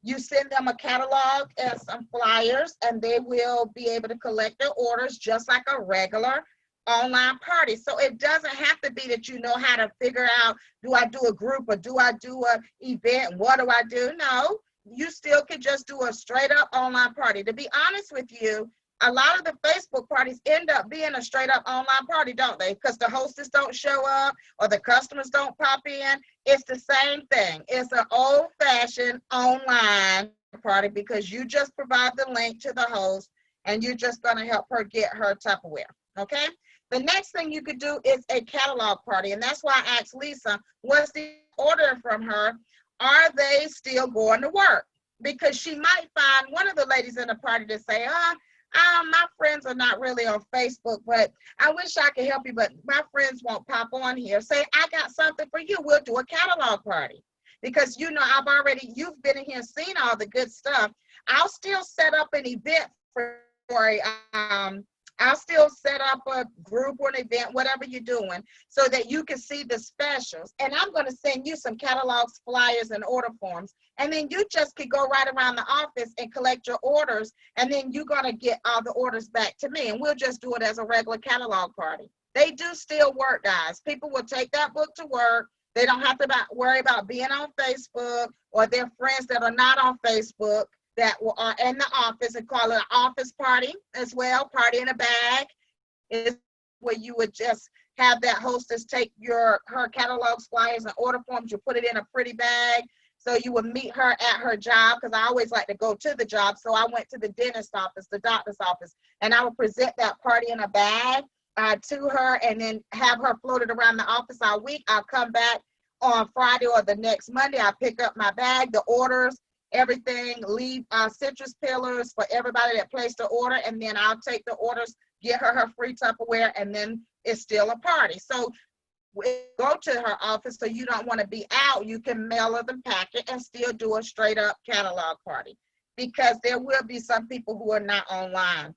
you send them a catalog and some flyers, and they will be able to collect their orders just like a regular online party. So it doesn't have to be that you know how to figure out, do I do a group or do I do an event? What do I do? No, you still could just do a straight up online party. To be honest with you, a lot of the Facebook parties end up being a straight up online party, don't they? Because the hostess don't show up or the customers don't pop in. It's the same thing. It's an old fashioned online party because you just provide the link to the host and you're just going to help her get her Tupperware. Okay. The next thing you could do is a catalog party. And that's why I asked Lisa, what's the order from her? Are they still going to work? Because she might find one of the ladies in the party to say, my friends are not really on Facebook, but I wish I could help you, but my friends won't pop on here. Say, I got something for you. We'll do a catalog party. Because, you know, you've been in here and seen all the good stuff. I'll still set up an event I'll still set up a group or an event, whatever you're doing, so that you can see the specials. And I'm going to send you some catalogs, flyers, and order forms. And then you just could go right around the office and collect your orders. And then you're going to get all the orders back to me. And we'll just do it as a regular catalog party. They do still work, guys. People will take that book to work. They don't have to worry about being on Facebook or their friends that are not on Facebook that are in the office, and call it an office party as well. Party in a bag is where you would just have that hostess take her catalogs, flyers, and order forms. You put it in a pretty bag. So you would meet her at her job, because I always like to go to the job. So I went to the dentist office, the doctor's office, and I would present that party in a bag to her, and then have her floated around the office all week. I'll come back on Friday or the next Monday. I pick up my bag, the orders, everything, leave citrus pillars for everybody that placed the order, and then I'll take the orders, get her free Tupperware, and then it's still a party. So go to her office, so you don't want to be out, you can mail her the packet and still do a straight up catalog party, because there will be some people who are not online.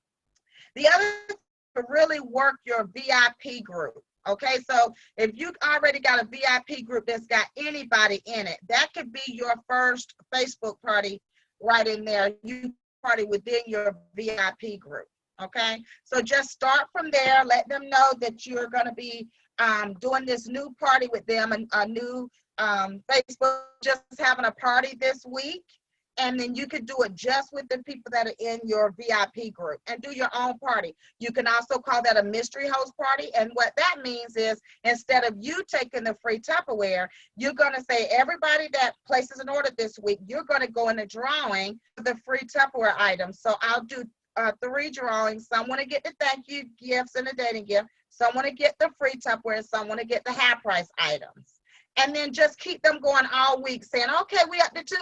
The other thing, to really work your VIP group. Okay, so if you already got a VIP group that's got anybody in it, that could be your first Facebook party right in there. You party within your VIP group. Okay, so just start from there. Let them know that you're going to be doing this new party with them, and a new Facebook, just having a party this week. And then you could do it just with the people that are in your VIP group, and do your own party. You can also call that a mystery host party. And what that means is, instead of you taking the free Tupperware, you're going to say, everybody that places an order this week, you're going to go in a drawing for the free Tupperware items. So I'll do 3 drawings. Someone to get the thank you gifts and the dating gift, someone to get the free Tupperware, and someone to get the half price items. And then just keep them going all week, saying, okay, we up to $200,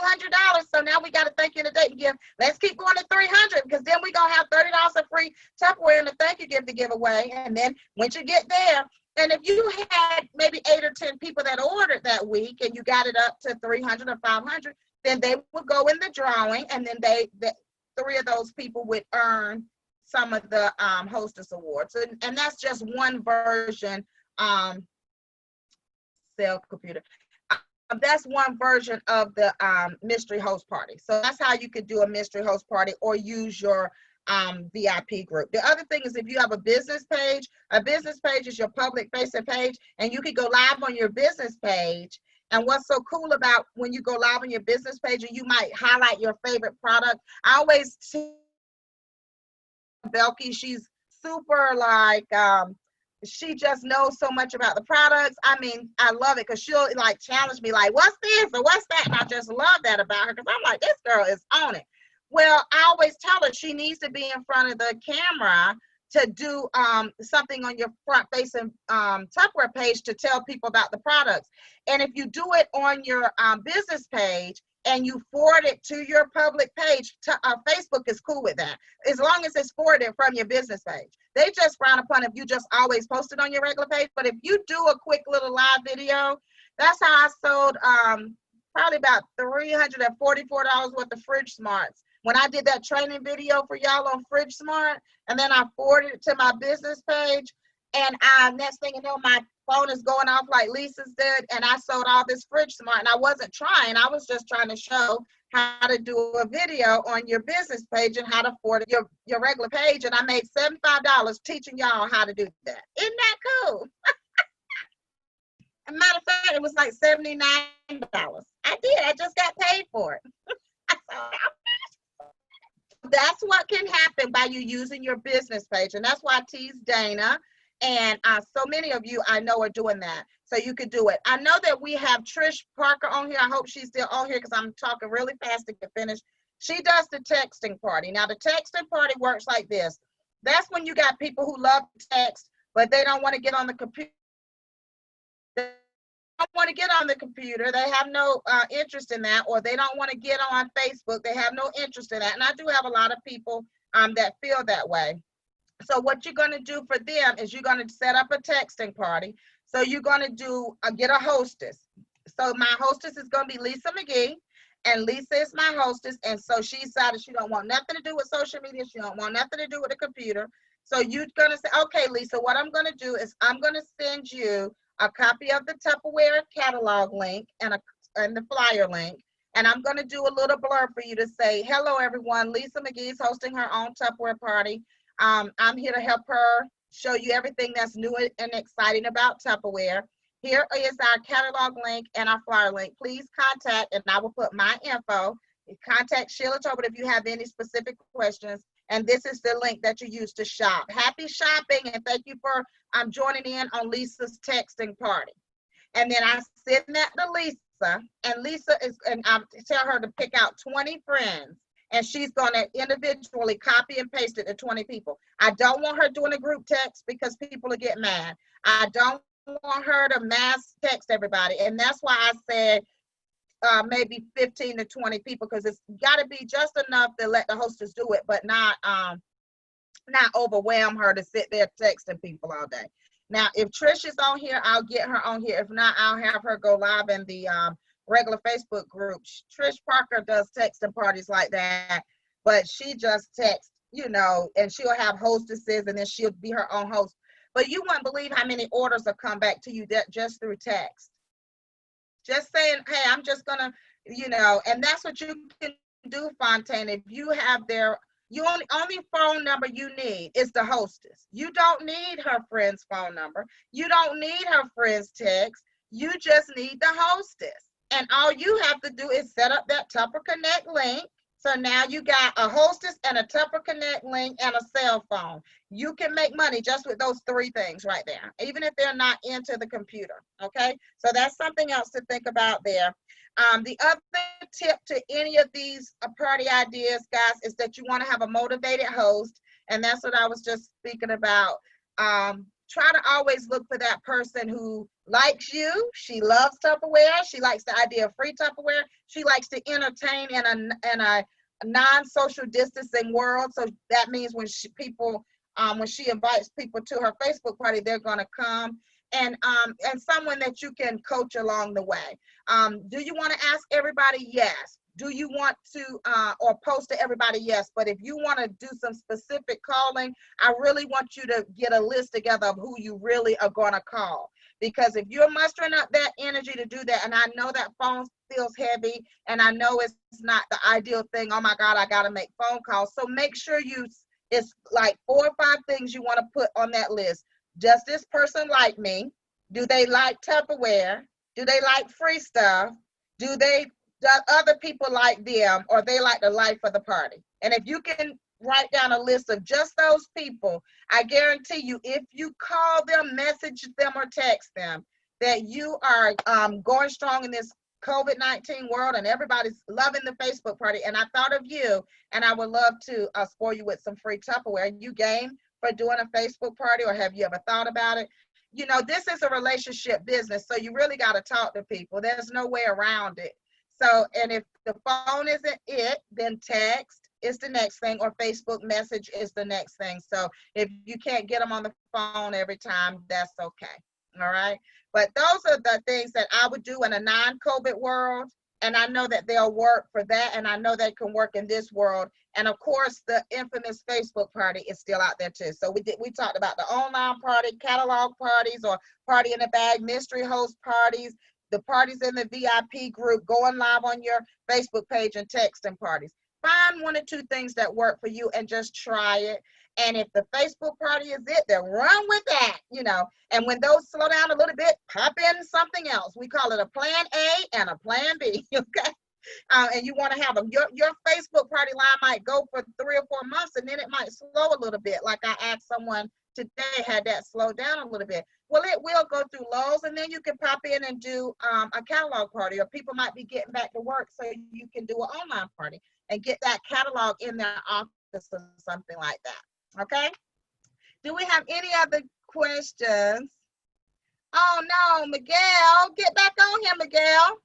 so now we got to thank you and a date gift. Let's keep going to $300, because then we're going to have $30 of free Tupperware and a thank you gift to give away. And then once you get there, and if you had maybe 8 or 10 people that ordered that week, and you got it up to 300 or 500, then they would go in the drawing, and then the 3 of those people would earn some of the hostess awards. And that's just one version. Computer. That's one version of the mystery host party. So that's how you could do a mystery host party, or use your VIP group. The other thing is, if you have a business page is your public facing page, and you could go live on your business page. And what's so cool about when you go live on your business page, and you might highlight your favorite product. I always see Belky, she's super like, she just knows so much about the products. I mean, I love it, because she'll like challenge me, like, what's this or what's that? And I just love that about her, because I'm like, this girl is on it. Well, I always tell her she needs to be in front of the camera to do something on your front facing Tupperware page to tell people about the products. And if you do it on your business page, and you forward it to your public page, Facebook is cool with that, as long as it's forwarded from your business page. They just frown upon if you just always post it on your regular page. But if you do a quick little live video, that's how I sold probably about $344 worth of Fridge Smarts. When I did that training video for y'all on Fridge Smart, and then I forwarded it to my business page, and next thing you know, my phone is going off like Lisa's did, and I sold all this Fridge Smart. And I wasn't trying, I was just trying to show how to do a video on your business page and how to forward your regular page. And I made $75 teaching y'all how to do that. Isn't that cool? As a matter of fact, it was like $79. I did, I just got paid for it. That's what can happen by you using your business page. And that's why I tease Dana. And so many of you I know are doing that. So you could do it. I know that we have Trish Parker on here. I hope she's still on here, because I'm talking really fast to get finished. She does the texting party. Now, the texting party works like this. That's when you got people who love to text, but they don't want to get on the computer. They don't want to get on the computer. They have no interest in that, or they don't want to get on Facebook. They have no interest in that. And I do have a lot of people that feel that way. So what you're going to do for them is you're going to set up a texting party. So you're going to do get a hostess. So my hostess is going to be Lisa McGee, and Lisa is my hostess. And so she decided she don't want nothing to do with social media. She don't want nothing to do with the computer. So you're going to say, okay, Lisa, what I'm going to do is I'm going to send you a copy of the Tupperware catalog link and the flyer link. And I'm going to do a little blurb for you to say, hello, everyone. Lisa McGee is hosting her own Tupperware party. I'm here to help her show you everything that's new and exciting about Tupperware. Here is our catalog link and our flyer link. Please contact, and I will put my info. Contact Sheila Tobin if you have any specific questions. And this is the link that you use to shop. Happy shopping, and thank you for joining in on Lisa's texting party. And then I send that to Lisa, and Lisa is, and I tell her to pick out 20 friends. And she's going to individually copy and paste it to 20 people. I don't want her doing a group text, because people will get mad. I don't want her to mass text everybody. And that's why I said maybe 15 to 20 people, because it's got to be just enough to let the hostess do it, but not overwhelm her to sit there texting people all day. Now, if Trish is on here, I'll get her on here. If not, I'll have her go live in the regular Facebook group. Trish Parker does texting parties like that, but she just texts, you know, and she'll have hostesses, and then she'll be her own host. But you wouldn't believe how many orders have come back to you that just through text. Just saying, hey, I'm just gonna, you know, and that's what you can do, Fontaine. If you have their, you only phone number you need is the hostess. You don't need her friend's phone number. You don't need her friend's text. You just need the hostess. And all you have to do is set up that Tupper Connect link. So now you got a hostess and a Tupper Connect link and a cell phone. You can make money just with those three things right there, even if they're not into the computer, okay? So that's something else to think about there. The other tip to any of these party ideas, guys, is that you want to have a motivated host, and that's what I was just speaking about. Try to always look for that person who likes you. She loves Tupperware. She likes the idea of free Tupperware. She likes to entertain in a non-social distancing world. So that means when she invites people to her Facebook party, they're gonna come. And someone that you can coach along the way. Do you want to ask everybody? Yes. Do you want to or post to everybody? Yes. But if you want to do some specific calling, I really want you to get a list together of who you really are going to call. Because if you're mustering up that energy to do that, and I know that phone feels heavy, and I know it's not the ideal thing. Oh my God, I got to make phone calls. So make sure it's like 4 or 5 things you want to put on that list. Does this person like me? Do they like Tupperware? Do they like free stuff? Do other people like them, or they like the life of the party? And if you can write down a list of just those people, I guarantee you, if you call them, message them, or text them, that you are going strong in this COVID-19 world, and everybody's loving the Facebook party. And I thought of you, and I would love to spoil you with some free Tupperware. You game for doing a Facebook party, or have you ever thought about it? You know, this is a relationship business, so you really got to talk to people. There's no way around it. So, and if the phone isn't it, then text is the next thing, or Facebook message is the next thing. So if you can't get them on the phone every time, that's okay. All right. But those are the things that I would do in a non-COVID world. And I know that they'll work for that. And I know they can work in this world. And of course, the infamous Facebook party is still out there too. So we talked about the online party, catalog parties, or party in the bag, mystery host parties, the parties in the VIP group, going live on your Facebook page, and texting parties. Find 1 or 2 things that work for you and just try it. And if the Facebook party is it, then run with that, you know. And when those slow down a little bit, pop in something else. We call it a plan A and a plan B, okay? And you want to have them. Your Facebook party line might go for 3 or 4 months, and then it might slow a little bit. Like I asked someone today, had that slow down a little bit. Well, it will go through lows, and then you can pop in and do a catalog party, or people might be getting back to work, so you can do an online party and get that catalog in their office or something like that. Okay? Do we have any other questions? Oh no, Miguel, get back on here, Miguel.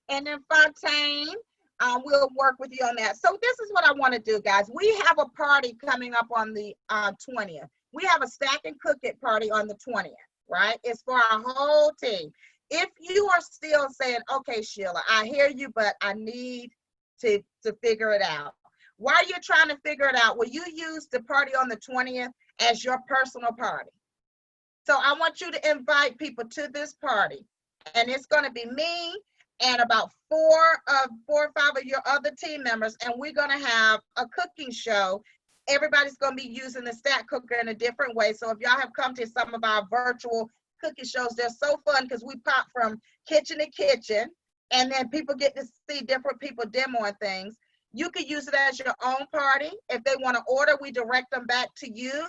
And then Fontaine, we'll work with you on that. So this is what I want to do, guys. We have a party coming up on the 20th. We have a stack and cook it party on the 20th, right? It's for our whole team. If you are still saying, okay, Sheila, I hear you, but I need to figure it out. While you're trying to figure it out, will you use the party on the 20th as your personal party? So I want you to invite people to this party, and it's going to be me and about 4 or 5 of your other team members, and we're going to have a cooking show. Everybody's going to be using the stack cooker in a different way. So if y'all have come to some of our virtual cooking shows, they're so fun because we pop from kitchen to kitchen, and then people get to see different people demoing things. You could use it as your own party. If they want to order, we direct them back to you.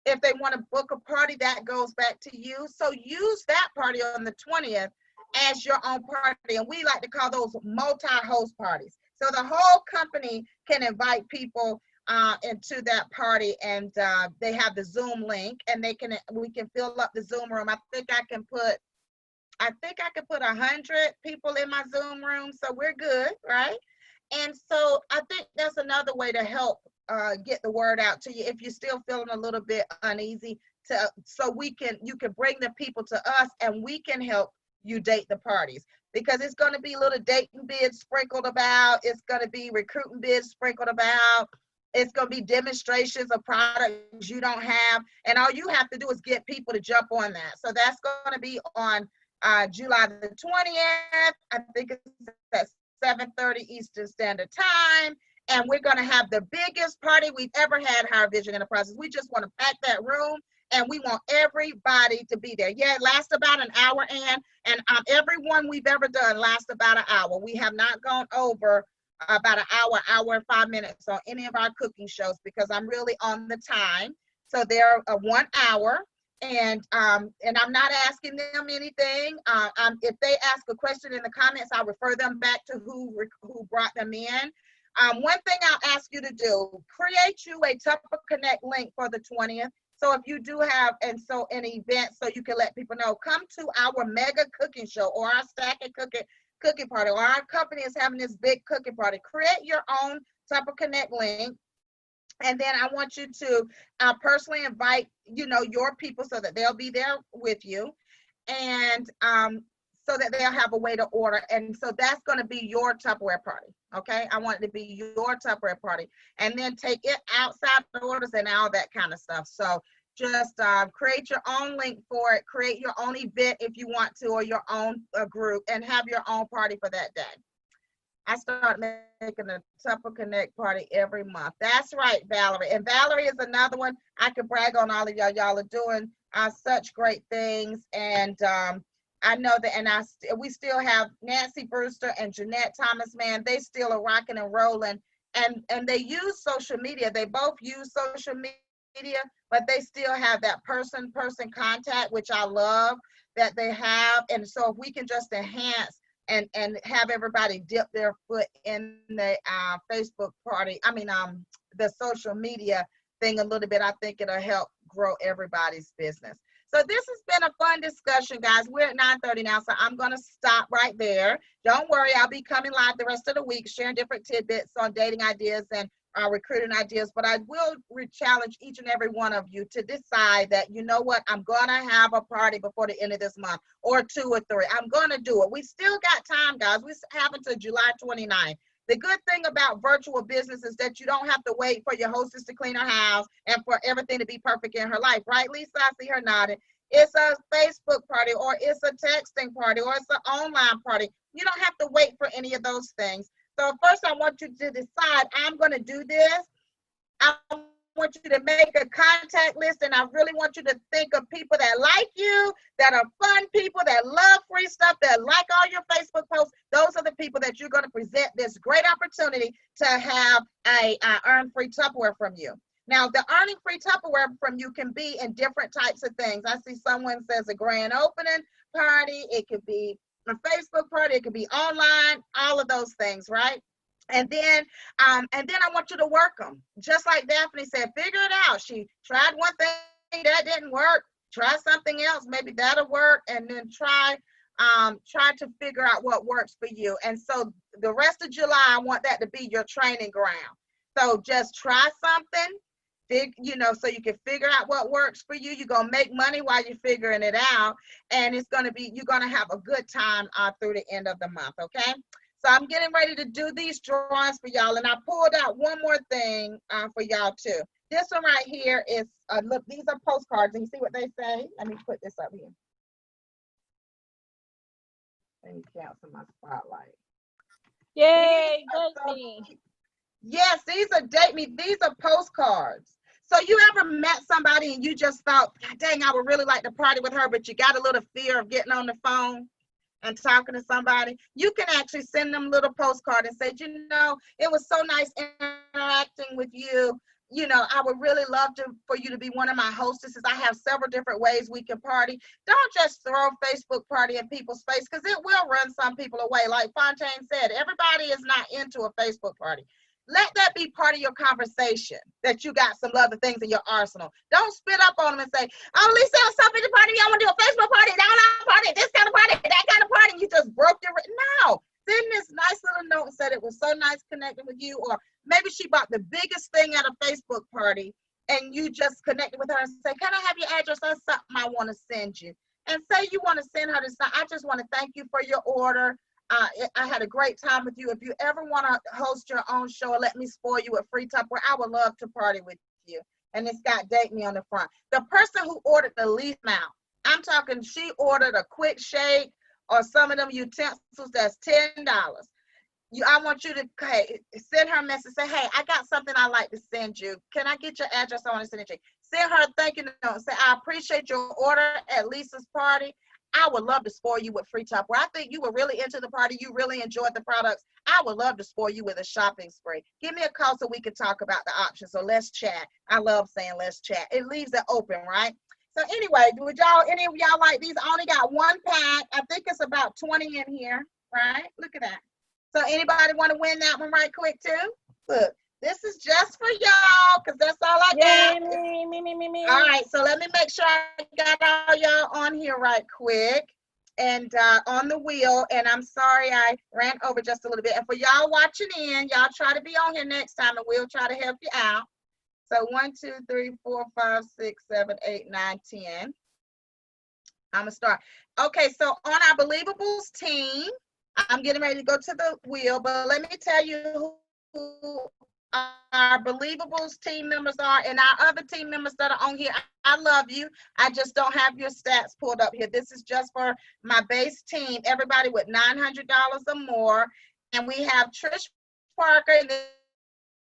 If they want to book a party, that goes back to you. So use that party on the 20th as your own party. And we like to call those multi-host parties. So the whole company can invite people into that party, and they have the Zoom link, and we can fill up the Zoom room. I think I can put 100 people in my Zoom room, so we're good, right? And so I think that's another way to help get the word out to you. If you're still feeling a little bit uneasy, so you can bring the people to us and we can help you date the parties, because it's going to be little dating bids sprinkled about. It's going to be recruiting bids sprinkled about. It's going to be demonstrations of products you don't have. And all you have to do is get people to jump on that. So that's going to be on July the 20th. I think it's at 7:30 Eastern Standard Time. And we're going to have the biggest party we've ever had, Higher Vision Enterprises. We just want to pack that room, and we want everybody to be there. Yeah, it lasts about an hour, and every one we've ever done lasts about an hour. We have not gone over about an hour and 5 minutes on any of our cooking shows, because I'm really on the time. So they're 1 hour, and I'm not asking them anything. If they ask a question in the comments, I'll refer them back to who brought them in. One thing I'll ask you to do, create you a Tupper Connect link for the 20th. So if you do have an event, so you can let people know, come to our mega cooking show or our stack and cooking party, or our company is having this big cooking party. Create your own Tupper Connect link. And then I want you to personally invite, your people so that they'll be there with you. And so that they'll have a way to order. And so that's going to be your Tupperware party. Okay. I want it to be your Tupperware party, and then take it outside the orders and all that kind of stuff. So just create your own link for it, create your own event if you want to, or your own group, and have your own party for that day. I start making a Tupper Connect party every month. That's right, Valerie. And Valerie is another one. I could brag on all of y'all. Y'all are doing such great things. And I know that, and we still have Nancy Brewster and Jeanette Thomas, man. They still are rocking and rolling. And they use social media. They both use social media, but they still have that person-person contact, which I love that they have. And so if we can just enhance and have everybody dip their foot in the Facebook party, the social media thing a little bit, I think it'll help grow everybody's business. So this has been a fun discussion, guys. We're at 9:30 now, so I'm going to stop right there. Don't worry, I'll be coming live the rest of the week, sharing different tidbits on dating ideas and recruiting ideas. But I will challenge each and every one of you to decide that, you know what, I'm going to have a party before the end of this month, or 2 or 3. I'm going to do it. We still got time, guys. We have until July 29th. The good thing about virtual business is that you don't have to wait for your hostess to clean her house and for everything to be perfect in her life, right, Lisa? I see her nodding. It's a Facebook party, or it's a texting party, or it's an online party. You don't have to wait for any of those things. So first, I want you to decide, I'm going to do this. I want you to make a contact list, and I really want you to think of people that like you, that are fun people, that love free stuff, that like all your Facebook posts. Those are the people that you're going to present this great opportunity to have a earn free Tupperware from you. Now, the earning free Tupperware from you can be in different types of things. I see someone says a grand opening party. It could be a Facebook party. It could be online, all of those things, right? And then I want you to work them. Just like Daphne said, figure it out. She tried one thing, that didn't work. Try something else, maybe that'll work. And then try to figure out what works for you. And so the rest of July, I want that to be your training ground. So just try something, so you can figure out what works for you. You're going to make money while you're figuring it out. And you're going to have a good time through the end of the month, okay? So I'm getting ready to do these drawings for y'all. And I pulled out one more thing for y'all too. This one right here is, look, these are postcards. And you see what they say? Let me put this up here. Let me cancel my spotlight. Yay, date me. Yes, these are date me. These are postcards. So you ever met somebody and you just thought, God dang, I would really like to party with her, but you got a little fear of getting on the phone and talking to somebody? You can actually send them a little postcard and say, it was so nice interacting with you. I would really love for you to be one of my hostesses. I have several different ways we can party. Don't just throw a Facebook party in people's face, because it will run some people away. Like Fontaine said, everybody is not into a Facebook party. Let that be part of your conversation, that you got some other things in your arsenal. Don't spit up on them and say, oh, Lisa, I'm something to party. I want to do a Facebook party, an online party, this kind of party, that kind of party. You just broke your, no. Send this nice little note and said it was so nice connecting with you. Or maybe she bought the biggest thing at a Facebook party and you just connected with her and say, can I have your address? That's something I want to send you. And say you want to send her this. I just want to thank you for your order. I had a great time with you. If you ever want to host your own show or let me spoil you with free Tupperware, I would love to party with you. And it's got date me on the front. The person who ordered the least amount, I'm talking, she ordered a quick shake or some of them utensils that's $10. I want you to send her a message. Say, hey, I got something I'd like to send you. Can I get your address? I want to send it to you. Send her a thank you note. Say, I appreciate your order at Lisa's party. I would love to spoil you with free Tupperware. I think you were really into the party. You really enjoyed the products. I would love to spoil you with a shopping spree. Give me a call so we can talk about the options. So let's chat. I love saying let's chat. It leaves it open, right? So anyway, would y'all, any of y'all like these? I only got one pack. I think it's about 20 in here, right? Look at that. So anybody want to win that one right quick too? Look, this is just for y'all because that's all I got. Yay, me. All right, so let me make sure I got all y'all on here right quick and on the wheel. And I'm sorry I ran over just a little bit. And for y'all watching in, y'all try to be on here next time and we'll try to help you out. So 1, 2, 3, 4, 5, 6, 7, 8, 9, 10. I'm going to start. Okay, so on our Beelievables team, I'm getting ready to go to the wheel, but let me tell you who our Beelievables team members are and our other team members that are on here. I love you. I just don't have your stats pulled up here. This is just for my base team, everybody with $900 or more. And we have Trish Parker, and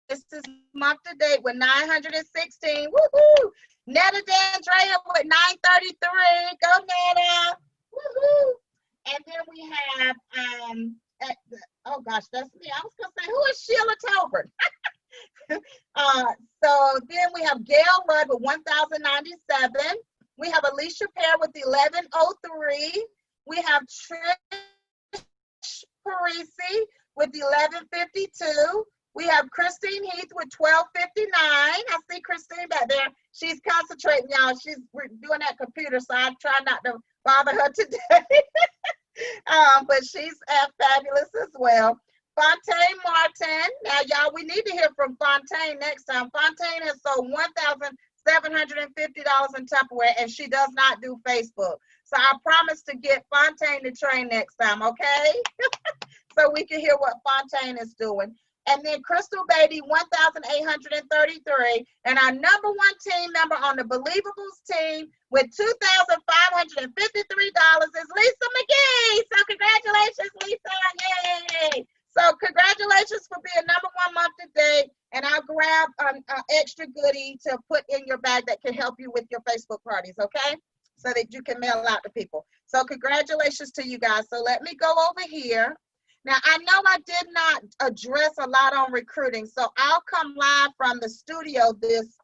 this is month to date with 916. Woohoo! Netta Dandrea with 933. Go Netta! Woohoo! And then we have, oh gosh, that's me. I was gonna say, who is Sheila Tolbert? So then we have Gail Rudd with 1,097. We have Alicia Pear with 1,103. We have Trish Parisi with 1,152. We have Christine Heath with 1,259. I see Christine back there. She's concentrating, y'all. She's doing that computer, so I try not to bother her today. But she's fabulous as well. Fontaine Martin. Now, y'all, we need to hear from Fontaine next time. Fontaine has sold $1,750 in Tupperware, and she does not do Facebook. So I promise to get Fontaine to train next time, okay? So we can hear what Fontaine is doing. And then Crystal Beatty, 1,833. And our number one team member on the Beelievables team with $2,553 is Lisa McGee. So congratulations, Lisa. Yay. So congratulations for being number one month to date. And I'll grab an extra goodie to put in your bag that can help you with your Facebook parties, okay? So that you can mail out to people. So congratulations to you guys. So let me go over here. Now, I know I did not address a lot on recruiting, so I'll come live from the studio this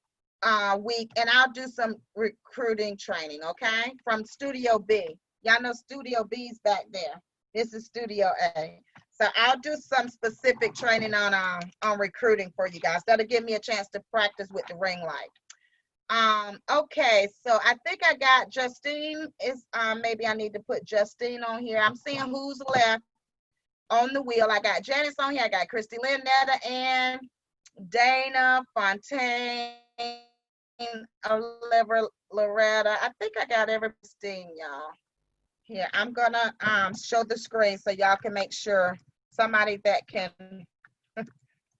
week, and I'll do some recruiting training, okay, from Studio B. Y'all know Studio B's back there. This is Studio A. So I'll do some specific training on recruiting for you guys. That'll give me a chance to practice with the ring light. Okay, so I think I got Justine. Maybe I need to put Justine on here. I'm seeing who's left on the wheel. I got Janice on here. I got Christy Lynn, Netta, Ann, Dana, Fontaine, Oliver, Loretta. I think I got every Christine, y'all. Here, I'm gonna show the screen so y'all can make sure somebody that can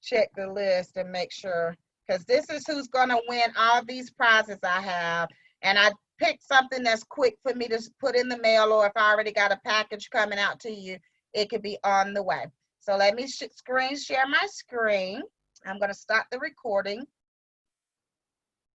check the list and make sure, because this is who's gonna win all these prizes I have. And I picked something that's quick for me to put in the mail, or if I already got a package coming out to you, it could be on the way. So let me screen share my screen. I'm gonna start the recording.